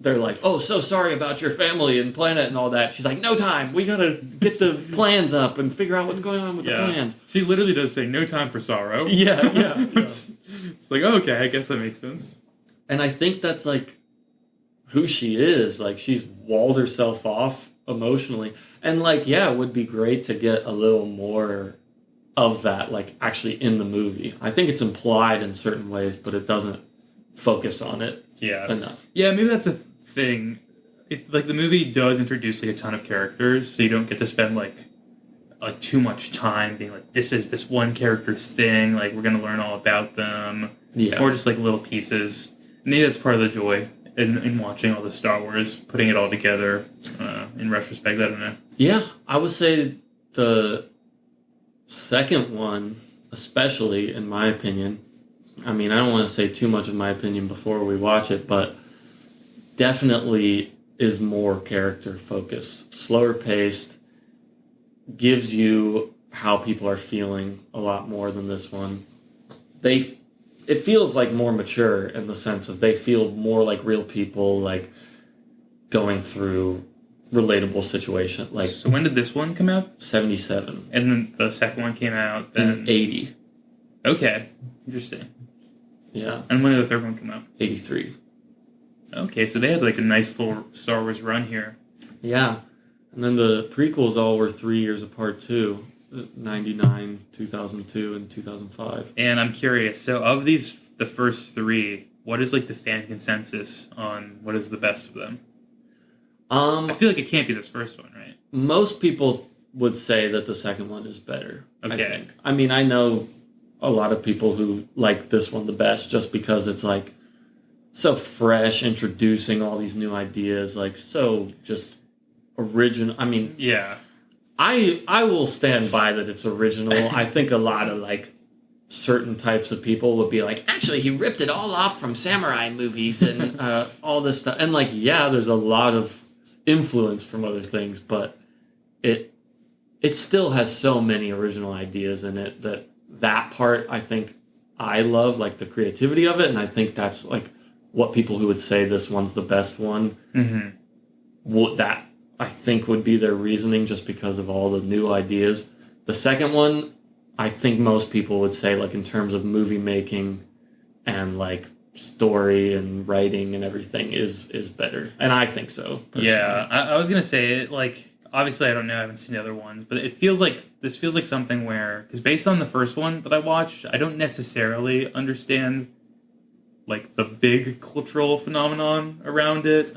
Speaker 1: They're like, oh, so sorry about your family and planet and all that. She's like, no time. We gotta get the plans up and figure out what's going on with the plans.
Speaker 2: She literally does say, no time for sorrow.
Speaker 1: Yeah.
Speaker 2: It's like, okay, I guess that makes sense.
Speaker 1: And I think that's, like, who she is. Like, she's walled herself off emotionally. And, like, it would be great to get a little more of that, like, actually in the movie. I think it's implied in certain ways, but it doesn't focus on it enough. Yeah,
Speaker 2: maybe that's a thing. Like the movie does introduce like a ton of characters, so you don't get to spend like too much time being like, this is this one character's thing, like we're gonna learn all about them. It's more just like little pieces. Maybe that's part of the joy in watching all the Star Wars, putting it all together. In retrospect, I don't know.
Speaker 1: Yeah, I would say the second one, especially in my opinion. I mean, I don't want to say too much of my opinion before we watch it, but definitely is more character focused, slower paced, gives you how people are feeling a lot more than this one. It feels like more mature in the sense of they feel more like real people, like going through relatable situation. Like,
Speaker 2: so when did this one come out?
Speaker 1: 77.
Speaker 2: And then the second one came out then
Speaker 1: 80.
Speaker 2: Okay, interesting.
Speaker 1: Yeah.
Speaker 2: And when did the third one come out?
Speaker 1: 83.
Speaker 2: Okay, so they had like a nice little Star Wars run here.
Speaker 1: Yeah. And then the prequels all were 3 years apart too. 99, 2002, and 2005.
Speaker 2: And I'm curious, so of these, the first three, what is like the fan consensus on what is the best of them? I feel like it can't be this first one, right?
Speaker 1: Most people would say that the second one is better.
Speaker 2: Okay.
Speaker 1: I think. I mean, I know a lot of people who like this one the best just because it's like so fresh, introducing all these new ideas, like so just original. I mean, I will stand by that it's original. I think a lot of like certain types of people would be like, actually, he ripped it all off from samurai movies and all this stuff. And like, there's a lot of influence from other things, but it still has so many original ideas in it that part I think I love, like the creativity of it, and I think that's like what people who would say this one's the best one, that I think would be their reasoning just because of all the new ideas. The second one, I think most people would say, like in terms of movie making and like story and writing and everything is better, and I think so personally.
Speaker 2: I was gonna say, like, obviously I don't know, I haven't seen the other ones, but it feels like this feels like something where, because based on the first one that I watched, I don't necessarily understand like the big cultural phenomenon around it.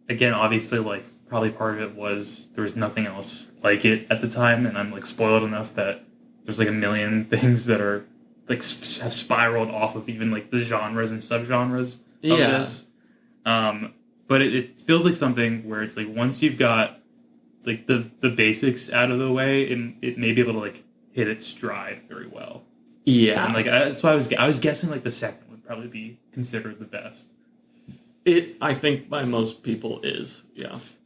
Speaker 2: Again, obviously, like probably part of it was there was nothing else like it at the time, and I'm like spoiled enough that there's like a million things that are like have spiraled off of even like the genres and subgenres of this. But it feels like something where it's like once you've got like the basics out of the way, it may be able to like hit its stride very well. Yeah, and like that's why I was guessing like the second would probably be considered the best.
Speaker 1: I think by most people is,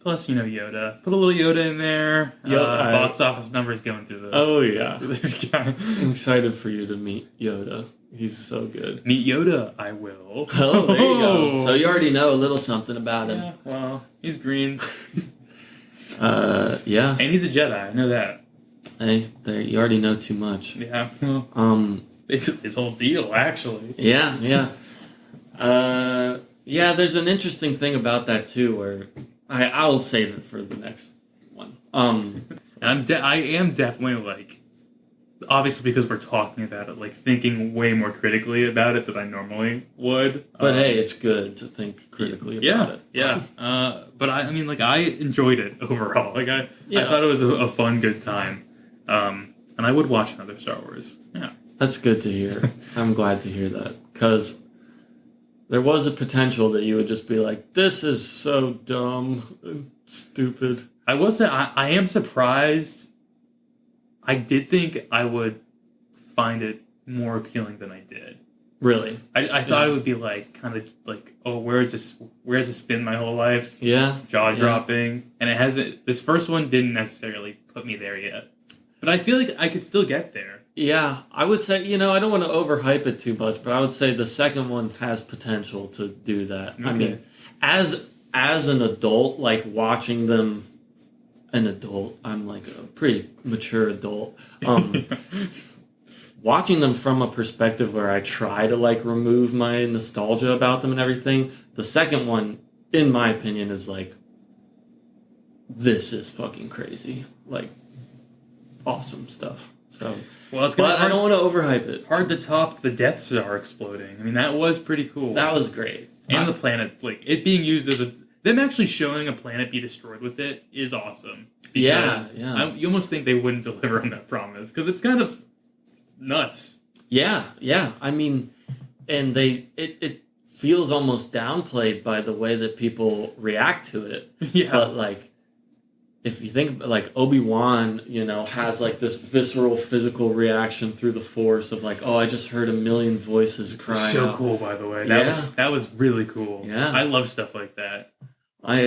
Speaker 2: Plus, Yoda. Put a little Yoda in there. Box office numbers going through the...
Speaker 1: Oh, yeah.
Speaker 2: This guy.
Speaker 1: I'm excited for you to meet Yoda. He's so good.
Speaker 2: Meet Yoda, I will.
Speaker 1: Oh, there you go. So you already know a little something about him.
Speaker 2: Yeah, well, he's green.
Speaker 1: Yeah.
Speaker 2: And he's a Jedi. I know that.
Speaker 1: Hey, there, you already know too much.
Speaker 2: Yeah. It's his whole deal, actually.
Speaker 1: Yeah, yeah. Yeah, there's an interesting thing about that too, where I'll save it for the next one.
Speaker 2: And I am definitely like, obviously because we're talking about it, like thinking way more critically about it than I normally would.
Speaker 1: But hey, it's good to think critically about it.
Speaker 2: Yeah. But I mean, like I enjoyed it overall. Like I thought it was a fun, good time. And I would watch another Star Wars. Yeah.
Speaker 1: That's good to hear. I'm glad to hear that, because there was a potential that you would just be like, this is so dumb and stupid.
Speaker 2: I will say I am surprised. I did think I would find it more appealing than I did.
Speaker 1: Really?
Speaker 2: I thought it would be like kind of like, oh, where's this been my whole life?
Speaker 1: Yeah.
Speaker 2: Jaw dropping. And it hasn't. This first one didn't necessarily put me there yet. But I feel like I could still get there.
Speaker 1: Yeah, I would say, I don't want to overhype it too much, but I would say the second one has potential to do that.
Speaker 2: Okay.
Speaker 1: I mean, as an adult, like watching them, I'm like a pretty mature adult. Watching them from a perspective where I try to like remove my nostalgia about them and everything, the second one, in my opinion, is like, this is fucking crazy. Like, awesome stuff. So,
Speaker 2: well, it's
Speaker 1: but I don't want to overhype it.
Speaker 2: Hard to top the Death Star exploding. I mean, that was pretty cool.
Speaker 1: That was great.
Speaker 2: And the planet, like it being used as them actually showing a planet be destroyed with it is awesome.
Speaker 1: Yeah.
Speaker 2: You almost think they wouldn't deliver on that promise because it's kind of nuts.
Speaker 1: Yeah. I mean, and it feels almost downplayed by the way that people react to it.
Speaker 2: Yeah.
Speaker 1: But like, if you think like Obi-Wan, has like this visceral physical reaction through the Force of like, oh, I just heard a million voices crying.
Speaker 2: So
Speaker 1: out.
Speaker 2: cool, by the way. That was really cool.
Speaker 1: Yeah.
Speaker 2: I love stuff like that.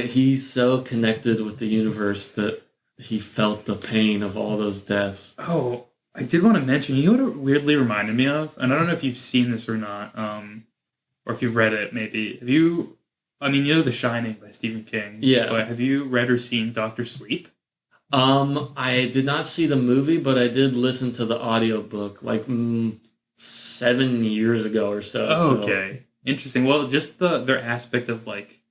Speaker 1: He's so connected with the universe that he felt the pain of all those deaths.
Speaker 2: Oh, I did want to mention, you know what it weirdly reminded me of? And I don't know if you've seen this or not, or if you've read it, maybe. The Shining by Stephen King.
Speaker 1: Yeah.
Speaker 2: But have you read or seen Dr. Sleep?
Speaker 1: I did not see the movie, but I did listen to the audiobook like 7 years ago or so.
Speaker 2: Okay. Interesting. Well, just their aspect of like,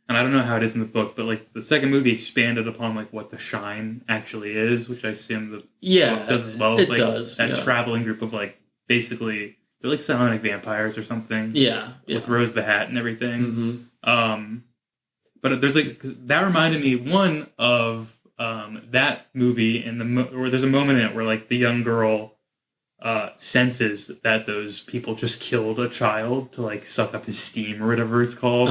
Speaker 2: and I don't know how it is in the book, but like the second movie expanded upon like what the Shine actually is, which I assume the book does as well.
Speaker 1: It
Speaker 2: like,
Speaker 1: does.
Speaker 2: That traveling group of like basically they're like psionic vampires or something.
Speaker 1: Yeah.
Speaker 2: With Rose the Hat and everything.
Speaker 1: Mm-hmm.
Speaker 2: But there's like that reminded me one of that movie where there's a moment in it where like the young girl senses that those people just killed a child to like suck up his steam or whatever it's called,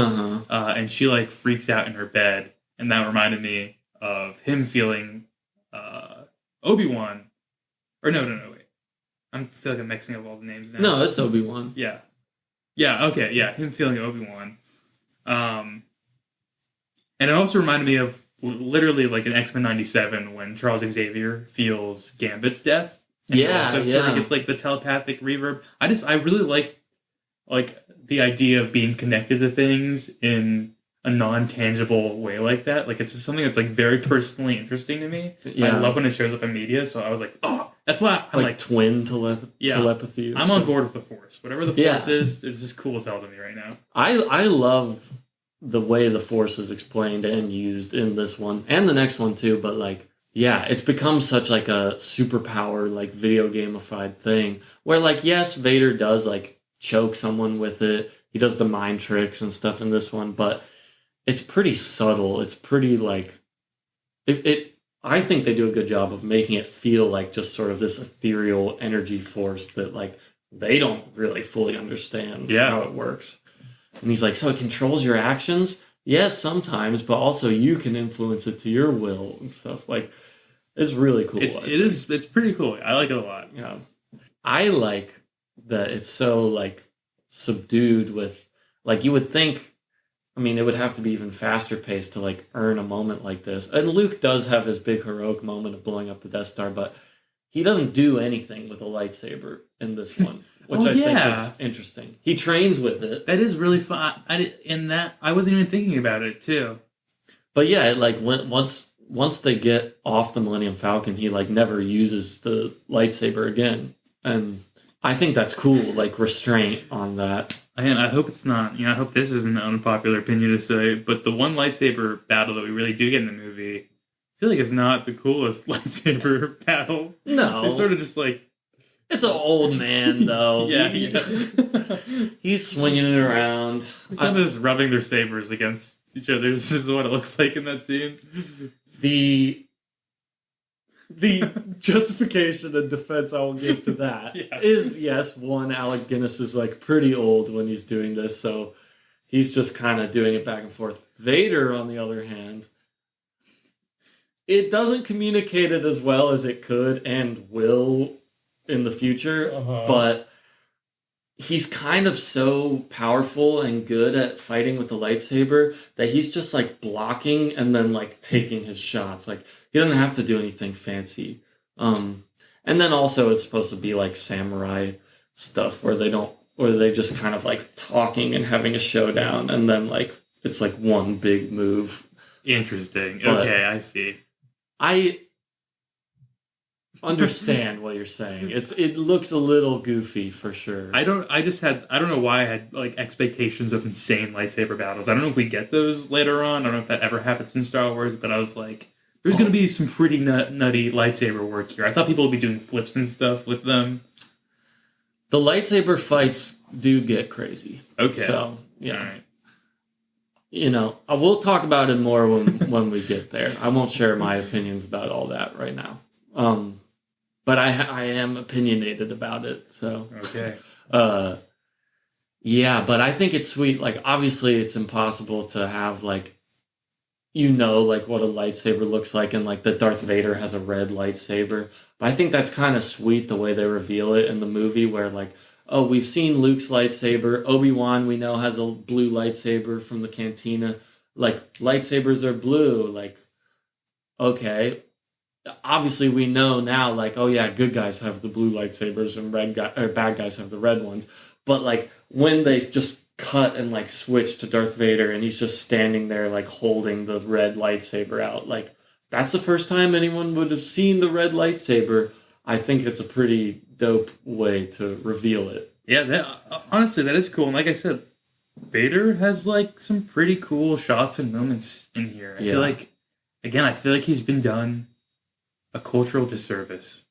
Speaker 2: and she like freaks out in her bed, and that reminded me of him feeling Obi-Wan, or no wait, I feel like I'm mixing up all the names now.
Speaker 1: No, that's Obi-Wan.
Speaker 2: Yeah, okay, yeah, him feeling Obi-Wan, and it also reminded me of literally like in X-Men '97 when Charles Xavier feels Gambit's death. So sort of gets like the telepathic reverb. I really like the idea of being connected to things in a non-tangible way like that. Like it's just something that's like very personally interesting to me. Yeah. I love when it shows up in media. So I was like, oh, that's why I'm like
Speaker 1: twin telepathy.
Speaker 2: I'm on board with the Force. Whatever the Force is just cool as hell to me right now.
Speaker 1: I love the way the Force is explained and used in this one and the next one too. But like, yeah, it's become such like a superpower, like video gamified thing where like, yes, Vader does like choke someone with it. He does the mind tricks and stuff in this one, but it's pretty subtle. It's pretty like I think they do a good job of making it feel like just sort of this ethereal energy force that like they don't really fully understand how it works. And he's like, so it controls your actions? Yes, sometimes, but also you can influence it to your will and stuff. Like, it's really cool.
Speaker 2: It's pretty cool. I like it a lot.
Speaker 1: Yeah. I like that it's so, like, subdued with, like, you would think, I mean, it would have to be even faster paced to, like, earn a moment like this. And Luke does have his big heroic moment of blowing up the Death Star, but he doesn't do anything with a lightsaber in this one. Which I think is interesting. He trains with it.
Speaker 2: That is really fun. I wasn't even thinking about it too.
Speaker 1: But yeah, like once once they get off the Millennium Falcon, he like never uses the lightsaber again. And I think that's cool, like restraint on that.
Speaker 2: And I hope it's not, I hope this isn't an unpopular opinion to say, but the one lightsaber battle that we really do get in the movie, I feel like it's not the coolest lightsaber battle.
Speaker 1: No.
Speaker 2: It's sort of just like...
Speaker 1: It's an old man, though.
Speaker 2: Yeah.
Speaker 1: He's swinging it around.
Speaker 2: Kind of just rubbing their sabers against each other. This is what it looks like in that scene.
Speaker 1: The justification and defense I will give to that is, yes, one, Alec Guinness is like pretty old when he's doing this, so he's just kind of doing it back and forth. Vader, on the other hand, it doesn't communicate it as well as it could and will in the future, but he's kind of so powerful and good at fighting with the lightsaber that he's just like blocking and then like taking his shots. Like he doesn't have to do anything fancy. And then also it's supposed to be like samurai stuff where they just kind of like talking and having a showdown and then like it's like one big move.
Speaker 2: Interesting.
Speaker 1: But
Speaker 2: okay, I see.
Speaker 1: I understand what you're saying. It looks a little goofy for sure.
Speaker 2: I don't know why I had like expectations of insane lightsaber battles. I don't know if we get those later on. I don't know if that ever happens in Star Wars, but I was like, there's going to be some pretty nutty lightsaber work here. I thought people would be doing flips and stuff with them.
Speaker 1: The lightsaber fights do get crazy.
Speaker 2: Okay.
Speaker 1: So, yeah.
Speaker 2: All right.
Speaker 1: We'll talk about it more when we get there. I won't share my opinions about all that right now. But I am opinionated about it, so.
Speaker 2: Okay.
Speaker 1: Yeah, but I think it's sweet. Like, obviously it's impossible to have, like, like what a lightsaber looks like, and like that Darth Vader has a red lightsaber. But I think that's kind of sweet the way they reveal it in the movie where like, oh, we've seen Luke's lightsaber. Obi-Wan, we know, has a blue lightsaber from the cantina. Like, lightsabers are blue. Like, okay. Obviously, we know now, like, oh yeah, good guys have the blue lightsabers and bad guys have the red ones. But like, when they just cut and like switch to Darth Vader and he's just standing there like holding the red lightsaber out, like, that's the first time anyone would have seen the red lightsaber. I think it's a pretty dope way to reveal it.
Speaker 2: Yeah, honestly, that is cool. And like I said, Vader has like some pretty cool shots and moments in here. I feel like, again, he's been done a cultural disservice.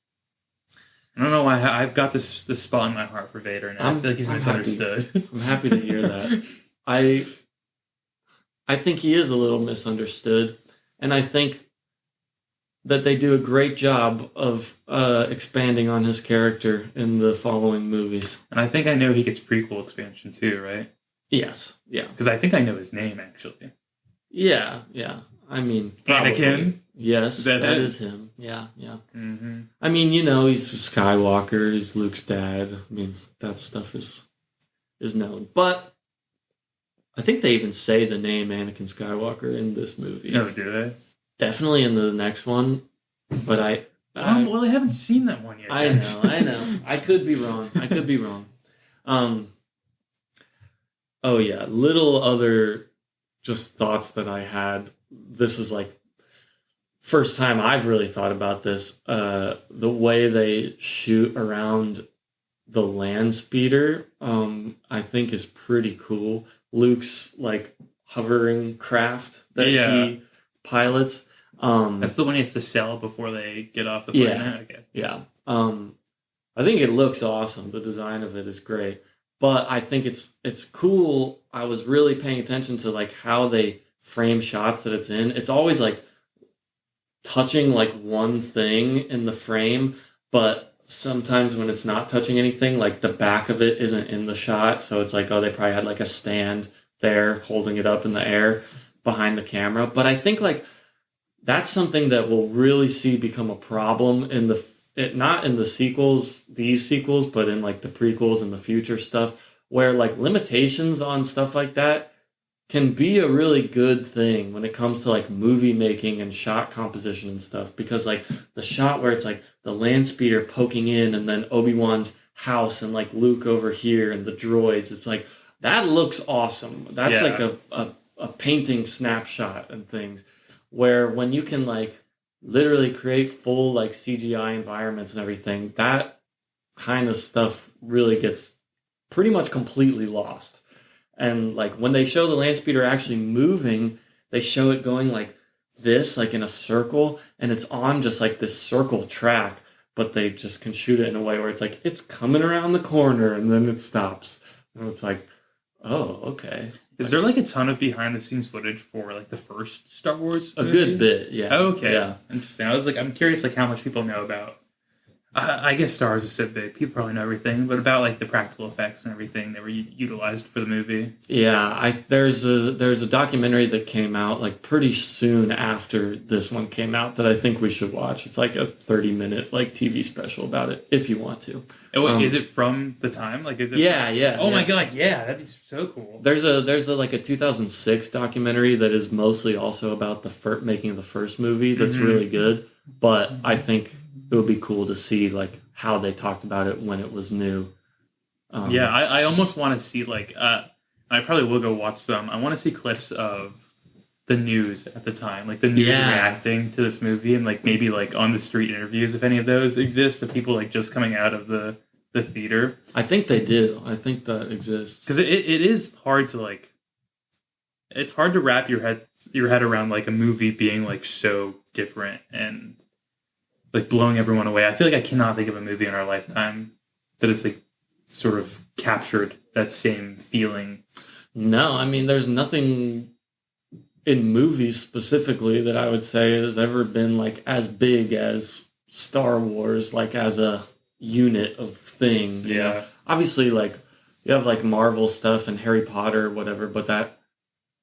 Speaker 2: I don't know why I've got this spot in my heart for Vader, and I feel like he's misunderstood.
Speaker 1: I'm happy to hear that. I think he is a little misunderstood, and I think that they do a great job of expanding on his character in the following movies.
Speaker 2: And I think I know he gets prequel expansion too, right?
Speaker 1: Yes, yeah.
Speaker 2: Because I think I know his name, actually.
Speaker 1: Yeah. I mean, probably.
Speaker 2: Anakin?
Speaker 1: Yes, that is him. Yeah.
Speaker 2: Mm-hmm.
Speaker 1: I mean, he's a Skywalker. He's Luke's dad. I mean, that stuff is known. But I think they even say the name Anakin Skywalker in this movie.
Speaker 2: Oh, do they?
Speaker 1: Definitely in the next one. But I
Speaker 2: haven't seen that one yet.
Speaker 1: I know. I could be wrong. Oh, yeah. Little other just thoughts that I had. This is like first time I've really thought about this. The way they shoot around the land speeder, I think is pretty cool. Luke's like hovering craft that he pilots.
Speaker 2: That's the one he has to sell before they get off the plane.
Speaker 1: Yeah.
Speaker 2: Okay.
Speaker 1: Yeah. I think it looks awesome. The design of it is great. But I think it's cool. I was really paying attention to like how they frame shots that it's in. It's always like touching like one thing in the frame, but sometimes when it's not touching anything, like the back of it isn't in the shot. So it's like, oh, they probably had like a stand there holding it up in the air behind the camera. But I think like that's something that we'll really see become a problem in not in these sequels, but in like the prequels and the future stuff, where like limitations on stuff like that can be a really good thing when it comes to like movie making and shot composition and stuff. Because like the shot where it's like the land speeder poking in and then Obi-Wan's house and like Luke over here and the droids, it's like that looks awesome. That's like a painting snapshot and things. where when you can like literally create full like CGI environments and everything, that kind of stuff really gets pretty much completely lost. And like when they show the land speeder actually moving, they show it going like this, like in a circle, and it's on just like this circle track, but they just can shoot it in a way where it's like it's coming around the corner and then it stops. And it's like, oh, okay.
Speaker 2: Is there like a ton of behind the scenes footage for like the first Star Wars
Speaker 1: A
Speaker 2: movie?
Speaker 1: good bit, yeah.
Speaker 2: Oh, okay.
Speaker 1: Yeah.
Speaker 2: Interesting. I'm curious like how much people know about. I guess Star Wars is so big, people probably know everything, but about like the practical effects and everything that were utilized for the movie.
Speaker 1: Yeah, there's a documentary that came out like pretty soon after this one came out that I think we should watch. It's like a 30-minute like TV special about it if you want to.
Speaker 2: Is it from the time? Like, is it?
Speaker 1: Yeah, yeah.
Speaker 2: Oh
Speaker 1: yeah.
Speaker 2: my god, yeah, that'd be so cool.
Speaker 1: There's a like a 2006 documentary that is mostly also about the making of the first movie. That's really good, but I think it would be cool to see like how they talked about it when it was new.
Speaker 2: Yeah, I almost want to see like I probably will go watch some. I want to see clips of the news at the time, like the news reacting to this movie, and like maybe like on the street interviews if any of those exist of people like just coming out of the theater.
Speaker 1: I think they do. I think that exists
Speaker 2: because it is hard to like. It's hard to wrap your head around like a movie being like so different and like blowing everyone away. I feel like I cannot think of a movie in our lifetime that has like sort of captured that same feeling.
Speaker 1: No, I mean there's nothing in movies specifically that I would say has ever been like as big as Star Wars, like as a unit of thing. You know? Obviously like you have like Marvel stuff and Harry Potter or whatever, but that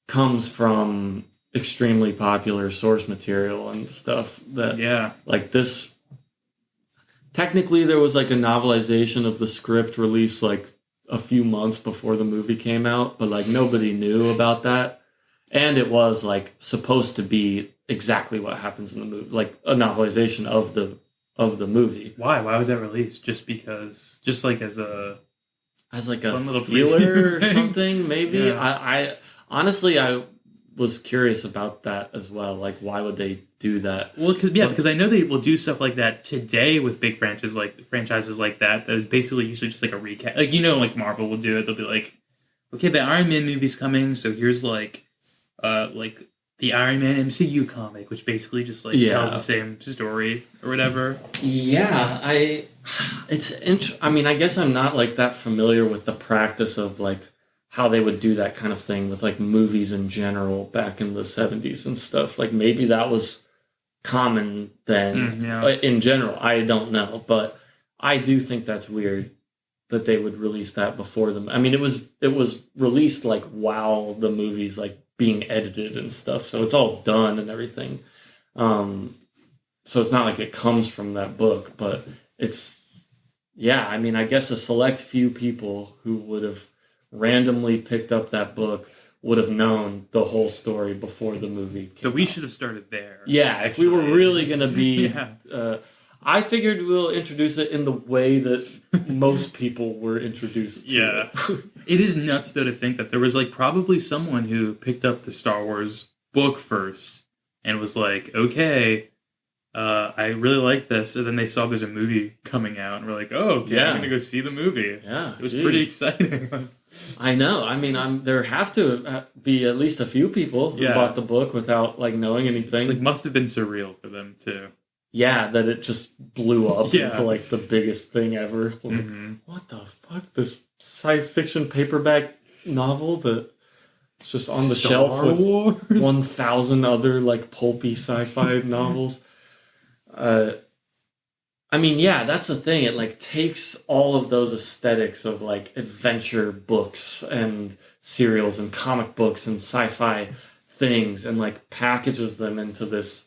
Speaker 1: comes from extremely popular source material and stuff that like this technically there was like a novelization of the script released like a few months before the movie came out, but like nobody knew about that, and it was like supposed to be exactly what happens in the movie, like a novelization of the movie.
Speaker 2: Why was that released? Just because, just like as like a
Speaker 1: little feeler or something maybe. I honestly I was curious about that as well. Like, why would they do that?
Speaker 2: Well, because I know they will do stuff like that today with big franchises like that. That is basically usually just like a recap. Like like Marvel will do it. They'll be like, okay, the Iron Man movie's coming, so here's like the Iron Man MCU comic, which basically just like tells the same story or whatever.
Speaker 1: Yeah, I mean, I guess I'm not like that familiar with the practice of like how they would do that kind of thing with like movies in general back in the 70s and stuff. Like maybe that was common then in general. I don't know, but I do think that's weird that they would release that before them. I mean, it was released like while the movie's like being edited and stuff, so it's all done and everything. So it's not like it comes from that book, but it's I mean, I guess a select few people who would have randomly picked up that book would have known the whole story before the movie.
Speaker 2: So we should have started there.
Speaker 1: Yeah, if we were really going to be... I figured we'll introduce it in the way that most people were introduced to it.
Speaker 2: It is nuts, though, to think that there was like probably someone who picked up the Star Wars book first and was like, okay, I really like this. And then they saw there's a movie coming out and we're like, oh, okay, I'm going to go see the movie.
Speaker 1: Yeah,
Speaker 2: it was pretty exciting.
Speaker 1: I know. I mean, there have to be at least a few people who bought the book without like knowing anything.
Speaker 2: It must have been surreal for them too.
Speaker 1: Yeah, that it just blew up into like the biggest thing ever. Like, what the fuck? This science fiction paperback novel that's just on the shelf with 1,000 other like pulpy sci-fi novels. I mean, that's the thing. It like takes all of those aesthetics of like adventure books and serials and comic books and sci-fi things and like packages them into this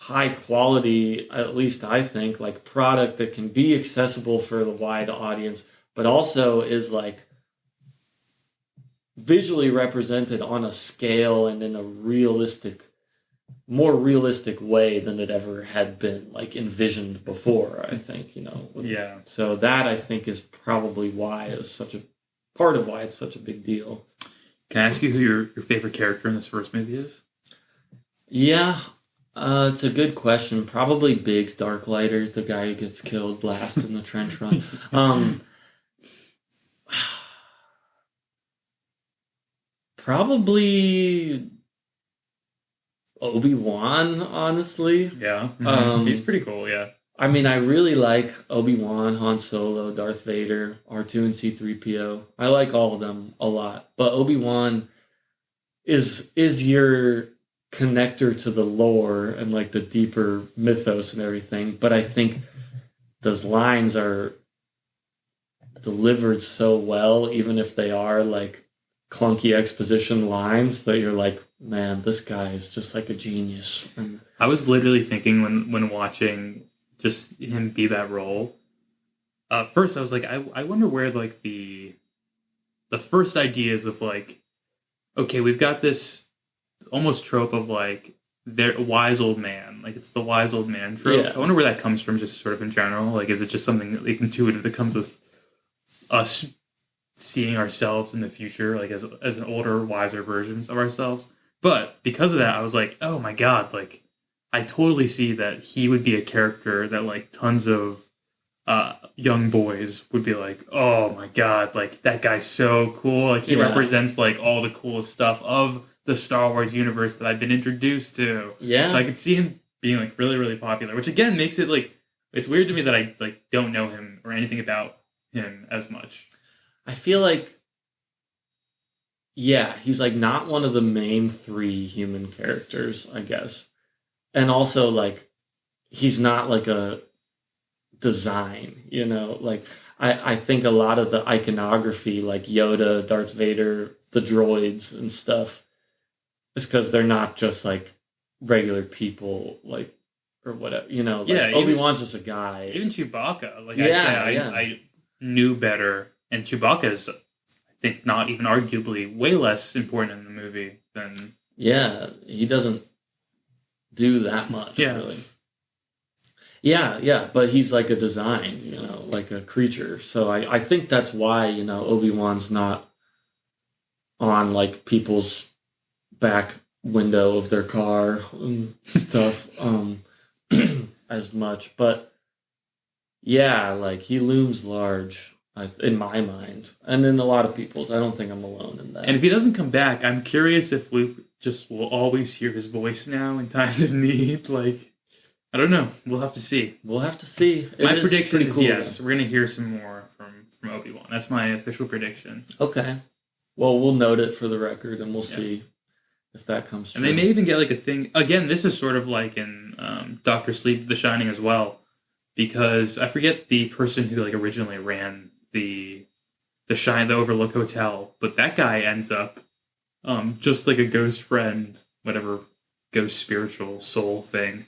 Speaker 1: high quality, at least I think, like product that can be accessible for the wide audience, but also is like visually represented on a scale and in a more realistic way than it ever had been like envisioned before, I think, So that I think is probably why it's such a part of why it's such a big deal.
Speaker 2: Can I ask you who your favorite character in this first movie is?
Speaker 1: Yeah, it's a good question. Probably Biggs Darklighter, the guy who gets killed last in the trench run. Um, Probably Obi-Wan, honestly.
Speaker 2: Yeah, he's
Speaker 1: Um,
Speaker 2: pretty cool. Yeah,
Speaker 1: I mean, I really like Obi-Wan, Han Solo, Darth Vader, R2 and C3PO. I like all of them a lot. But Obi-Wan is your connector to the lore and like the deeper mythos and everything. But I think those lines are delivered so well, even if they are like clunky exposition lines, that you're like, man, this guy is just like a genius. And
Speaker 2: I was literally thinking when watching just him be that role. First, I was like, I wonder where like the first ideas of like, okay, we've got this almost trope of like their wise old man, like it's the wise old man trope.
Speaker 1: yeah,
Speaker 2: I wonder where that comes from, just sort of in general. Like, is it just something like intuitive that comes with us seeing ourselves in the future, like as an older, wiser versions of ourselves? But because of that, I was like, oh my god, like I totally see that he would be a character that like tons of young boys would be like, oh my god, like that guy's so cool. Like he
Speaker 1: yeah,
Speaker 2: represents like all the coolest stuff of the Star Wars universe that I've been introduced to. So
Speaker 1: yeah.
Speaker 2: I could see him being like really, really popular, which again makes it like it's weird to me that I like don't know him or anything about him as much.
Speaker 1: I feel like, yeah, he's like not one of the main three human characters, I guess. And also, like, he's not like a design, like I think a lot of the iconography, like Yoda, Darth Vader, the droids and stuff, is because they're not just like regular people, like, or whatever, like
Speaker 2: Yeah,
Speaker 1: Obi-Wan's just a guy.
Speaker 2: even Chewbacca. Like I say,
Speaker 1: Yeah, yeah,
Speaker 2: I knew better, and Chewbacca is, I think, not even arguably way less important in the movie than
Speaker 1: yeah, he doesn't do that much,
Speaker 2: yeah.
Speaker 1: really. Yeah, yeah, but he's like a design, like a creature. So I think that's why, Obi-Wan's not on like people's back window of their car and stuff as much. But yeah, like he looms large in my mind, and in a lot of people's. I don't think I'm alone in
Speaker 2: And
Speaker 1: that.
Speaker 2: if he doesn't come back, I'm curious if we just will always hear his voice now in times of need. Like, I don't know. We'll have to see.
Speaker 1: We'll have to see. It
Speaker 2: My
Speaker 1: is
Speaker 2: prediction
Speaker 1: pretty
Speaker 2: is
Speaker 1: cool.
Speaker 2: yes. We're gonna hear some more from Obi-Wan. That's my official prediction.
Speaker 1: Okay. Well, we'll note it for the record, and we'll
Speaker 2: Yeah.
Speaker 1: see if that comes
Speaker 2: And they
Speaker 1: true.
Speaker 2: may even get like a thing. Again, this is sort of like in Doctor Sleep, The Shining as well, because I forget the person who like originally ran the Overlook Hotel, but that guy ends up just like a ghost friend, whatever ghost spiritual soul thing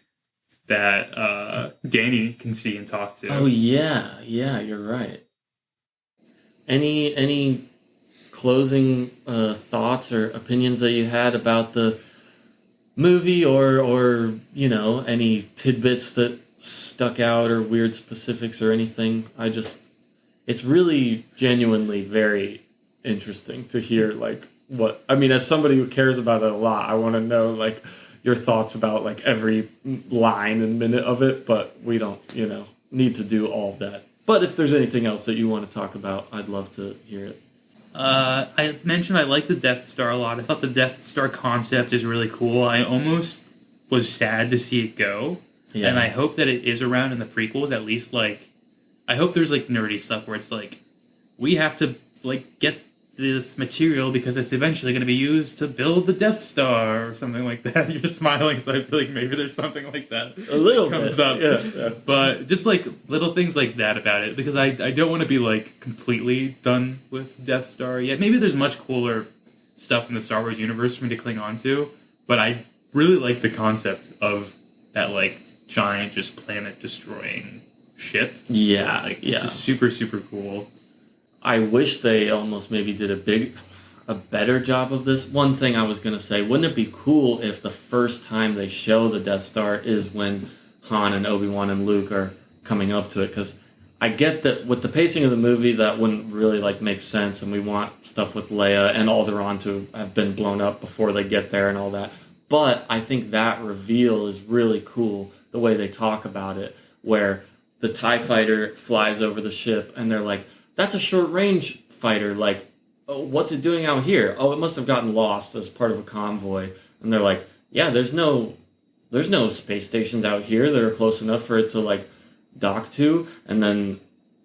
Speaker 2: that Danny can see and talk
Speaker 1: Oh
Speaker 2: to.
Speaker 1: yeah, yeah, you're right. Any closing thoughts or opinions that you had about the movie, or any tidbits that stuck out, or weird specifics or anything? It's really genuinely very interesting to hear, like, what I mean, as somebody who cares about it a lot. I want to know like your thoughts about like every line and minute of it, but we don't need to do all of that. But if there's anything else that you want to talk about, I'd love to hear it.
Speaker 2: I mentioned I like the Death Star a lot. I thought the Death Star concept is really cool. I almost was sad to see it go, and I
Speaker 1: Yeah,
Speaker 2: hope that it is around in the prequels. At least, like, I hope there's like nerdy stuff where it's like we have to like get this material because it's eventually going to be used to build the Death Star or something like that. You're smiling, so I feel like maybe there's something like that
Speaker 1: a little
Speaker 2: comes
Speaker 1: bit.
Speaker 2: up.
Speaker 1: Yeah, yeah.
Speaker 2: But just like little things like that about it, because I don't want to be like completely done with Death Star yet. Maybe there's much cooler stuff in the Star Wars universe for me to cling on to, but I really like the concept of that like giant, just planet destroying ship.
Speaker 1: Yeah,
Speaker 2: Like
Speaker 1: yeah.
Speaker 2: just super, super cool.
Speaker 1: I wish they almost maybe did a better job of this. One thing I was gonna say, wouldn't it be cool if the first time they show the Death Star is when Han and Obi-Wan and Luke are coming up to it? Because I get that with the pacing of the movie, that wouldn't really like make sense, and we want stuff with Leia and Alderaan to have been blown up before they get there and all that. But I think that reveal is really cool, the way they talk about it, where the TIE fighter flies over the ship and they're like, that's a short range fighter. Like, oh, what's it doing out here? Oh, it must have gotten lost as part of a convoy. And they're like, yeah, there's no space stations out here that are close enough for it to like dock to. And then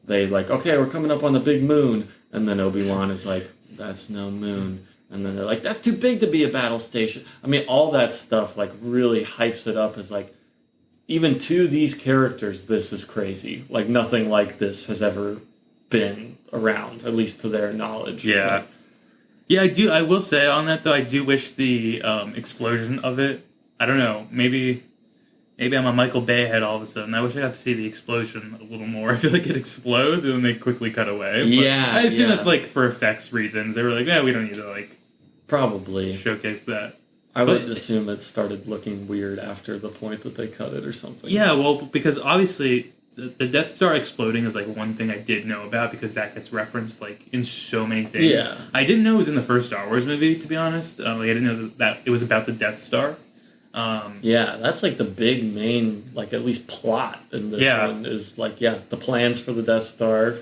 Speaker 1: they like, okay, we're coming up on the big moon. And then Obi-Wan is like, that's no moon. And then they're like, that's too big to be a battle station. I mean, all that stuff like really hypes it up as like, even to these characters, this is crazy. Like nothing like this has ever been around, at least to their knowledge.
Speaker 2: Yeah.
Speaker 1: Like,
Speaker 2: Yeah, I do. I will say on that though, I do wish the explosion of it. I don't know. Maybe I'm a Michael Bay head all of a sudden. I wish I got to see the explosion a little more. I feel like it explodes and then they quickly cut away. But
Speaker 1: yeah,
Speaker 2: I assume
Speaker 1: yeah.
Speaker 2: that's like for effects reasons. They were like, yeah, we don't need to like
Speaker 1: Probably.
Speaker 2: showcase that.
Speaker 1: I would assume it started looking weird after the point that they cut it or something.
Speaker 2: Yeah, well, because obviously the Death Star exploding is like one thing I did know about because that gets referenced like in so many things.
Speaker 1: Yeah.
Speaker 2: I didn't know it was in the first Star Wars movie, to be honest. Like I didn't know that it was about the Death Star.
Speaker 1: Yeah, that's like the big main, like at least plot in this one is like, the plans for the Death Star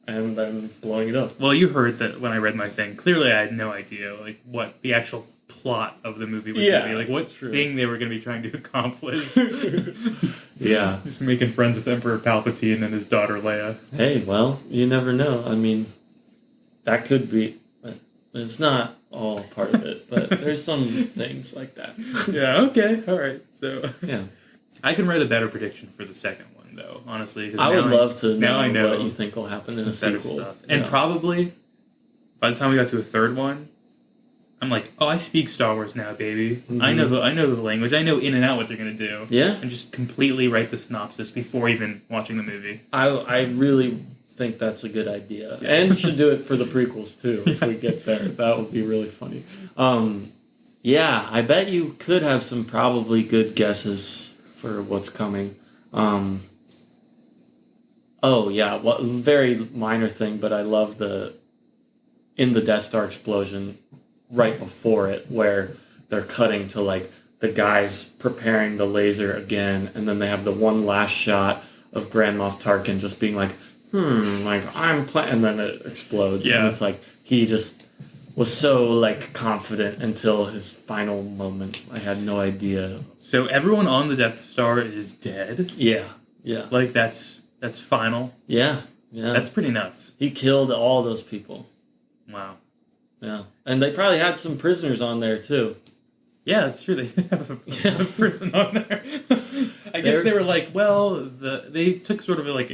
Speaker 1: and then blowing it up.
Speaker 2: Well, you heard that when I read my thing. Clearly, I had no idea like what the actual plot of the movie was going to be. Like what thing they were going to be trying to accomplish.
Speaker 1: Yeah.
Speaker 2: Just making friends with Emperor Palpatine and his daughter Leia.
Speaker 1: Hey, well, you never know. I mean, that could be... It's not all part of it, but there's some things like that.
Speaker 2: Yeah, okay, all right. So
Speaker 1: yeah,
Speaker 2: I can write a better prediction for the second one, though, honestly.
Speaker 1: I would love to
Speaker 2: now I know
Speaker 1: what you think will happen in a
Speaker 2: better
Speaker 1: sequel.
Speaker 2: stuff. And probably, by the time we got to a third one, I'm like, oh, I speak Star Wars now, baby. Mm-hmm. I know the language. I know in and out what they're going to do.
Speaker 1: Yeah.
Speaker 2: And just completely write the synopsis before even watching the movie.
Speaker 1: I really think that's a good idea. Yeah. And you should do it for the prequels, too, if we get there. That would be really funny. Yeah, I bet you could have some probably good guesses for what's coming. Oh, yeah, very minor thing, but I love in the Death Star explosion, right before it, where they're cutting to, like, the guys preparing the laser again, and then they have the one last shot of Grand Moff Tarkin just being like, like, and then it explodes. Yeah. And it's like, he just was so, like, confident until his final moment. I had no idea.
Speaker 2: So everyone on the Death Star is dead?
Speaker 1: Yeah, yeah.
Speaker 2: Like, that's final?
Speaker 1: Yeah, yeah.
Speaker 2: That's pretty nuts.
Speaker 1: He killed all those people.
Speaker 2: Wow.
Speaker 1: Yeah. And they probably had some prisoners on there, too.
Speaker 2: Yeah, that's true. They did have a person on there. I guess they were like, well, they took sort of a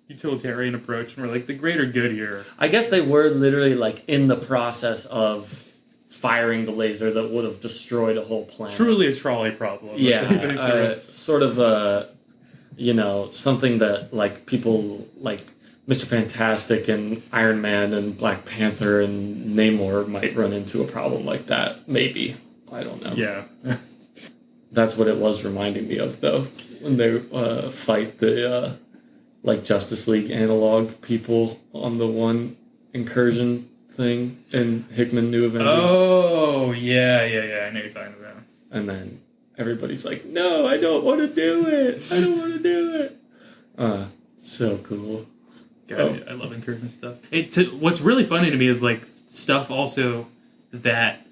Speaker 2: utilitarian approach and were like, the greater good here.
Speaker 1: I guess they were literally like in the process of firing the laser that would have destroyed a whole planet.
Speaker 2: Truly a trolley problem.
Speaker 1: Yeah, sort of something that like people like Mr. Fantastic and Iron Man and Black Panther and Namor might run into a problem like that, maybe. I don't know.
Speaker 2: Yeah.
Speaker 1: That's what it was reminding me of, though, when they fight the Justice League analog people on the one incursion thing in Hickman New Avengers.
Speaker 2: Oh, yeah. I know what you're talking about.
Speaker 1: And then everybody's like, no, I don't want to do it. I don't want to do it. So cool.
Speaker 2: God, I love incursion stuff. What's really funny to me is, like, stuff also that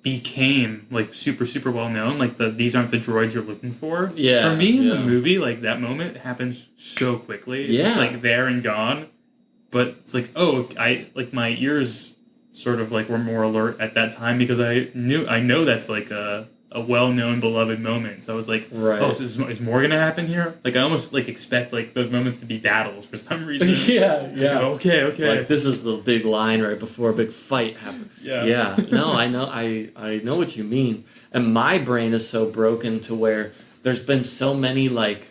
Speaker 2: became like super, super well known. Like these aren't the droids you're looking for.
Speaker 1: Yeah.
Speaker 2: For me in the movie, like that moment happens so quickly. It's just like there and gone. But it's like, oh, my ears sort of like were more alert at that time because I know that's like a well-known, beloved moment. So I was like, oh, is more gonna happen here? Like I almost like expect like those moments to be battles for some reason.
Speaker 1: Yeah.
Speaker 2: Like, okay.
Speaker 1: Like this is the big line right before a big fight happens. Yeah. No, I know. I know what you mean. And my brain is so broken to where there's been so many like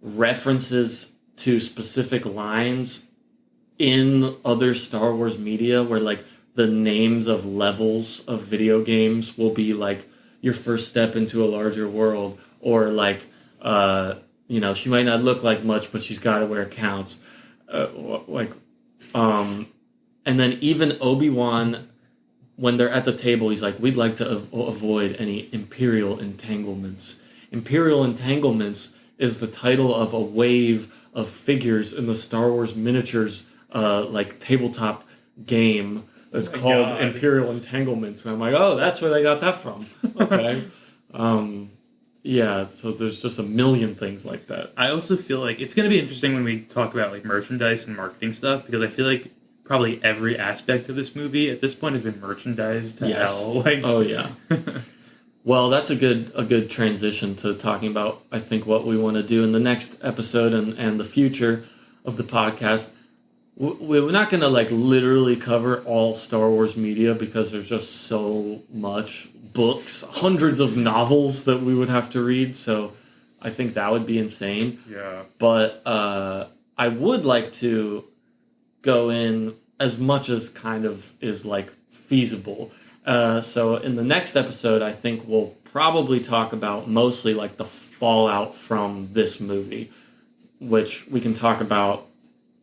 Speaker 1: references to specific lines in other Star Wars media where like the names of levels of video games will be like your first step into a larger world, or like she might not look like much, but she's got it where it counts. And then even Obi-Wan when they're at the table, he's like, we'd like to avoid any imperial entanglements. Imperial entanglements is the title of a wave of figures in the Star Wars miniatures like tabletop game. It's called
Speaker 2: God.
Speaker 1: Imperial Entanglements, and I'm like, oh, that's where they got that from. Okay. Yeah, so there's just a million things like that.
Speaker 2: I also feel like it's going to be interesting when we talk about like merchandise and marketing stuff, because I feel like probably every aspect of this movie at this point has been merchandised to hell. Like,
Speaker 1: oh yeah. Well, that's a good transition to talking about, I think, what we want to do in the next episode and the future of the podcast. We're not going to like literally cover all Star Wars media because there's just so much books, hundreds of novels that we would have to read. So I think that would be insane.
Speaker 2: Yeah.
Speaker 1: But I would like to go in as much as kind of is like feasible. So in the next episode, I think we'll probably talk about mostly like the fallout from this movie, which we can talk about.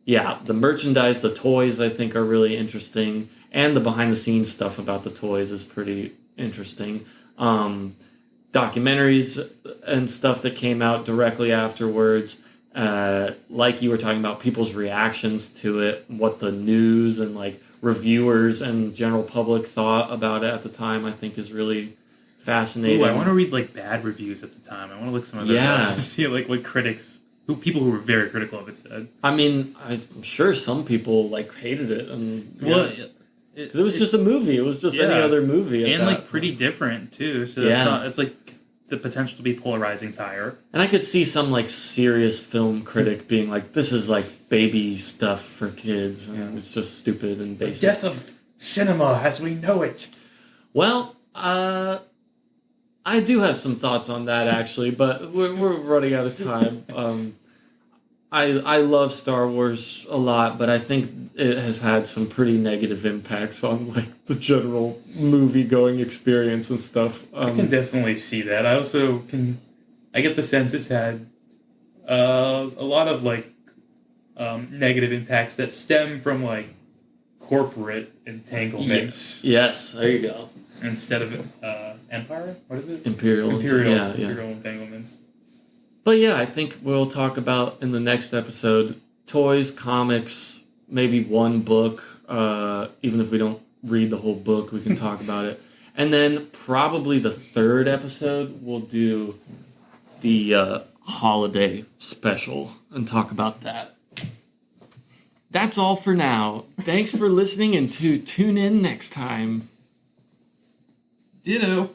Speaker 1: Yeah, the merchandise, the toys, I think are really interesting, and the behind-the-scenes stuff about the toys is pretty interesting. Documentaries and stuff that came out directly afterwards, like you were talking about, people's reactions to it, what the news and like reviewers and general public thought about it at the time, I think is really fascinating.
Speaker 2: Ooh, I want to read like bad reviews at the time. I want to look some of those up to see like what critics, people who were very critical of it said.
Speaker 1: I mean, I'm sure some people like hated it, and
Speaker 2: well,
Speaker 1: because it was just a movie. It was just any other movie,
Speaker 2: and like pretty different too. So it's like the potential to be polarizing is higher.
Speaker 1: And I could see some like serious film critic being like, "This is like baby stuff for kids, and it's just stupid and basic."
Speaker 2: The death of cinema as we know it.
Speaker 1: Well, I do have some thoughts on that actually, but we're running out of time. I love Star Wars a lot, but I think it has had some pretty negative impacts on like the general movie-going experience and stuff.
Speaker 2: I can definitely see that. I also I get the sense it's had a lot of like negative impacts that stem from like corporate entanglements.
Speaker 1: Yes, there you go.
Speaker 2: Instead of Empire? What is it?
Speaker 1: Imperial
Speaker 2: entanglements.
Speaker 1: But yeah, I think we'll talk about in the next episode toys, comics, maybe one book. Even if we don't read the whole book, we can talk about it. And then probably the third episode, we'll do the holiday special and talk about that. That's all for now. Thanks for listening, and tune in next time.
Speaker 2: Ditto.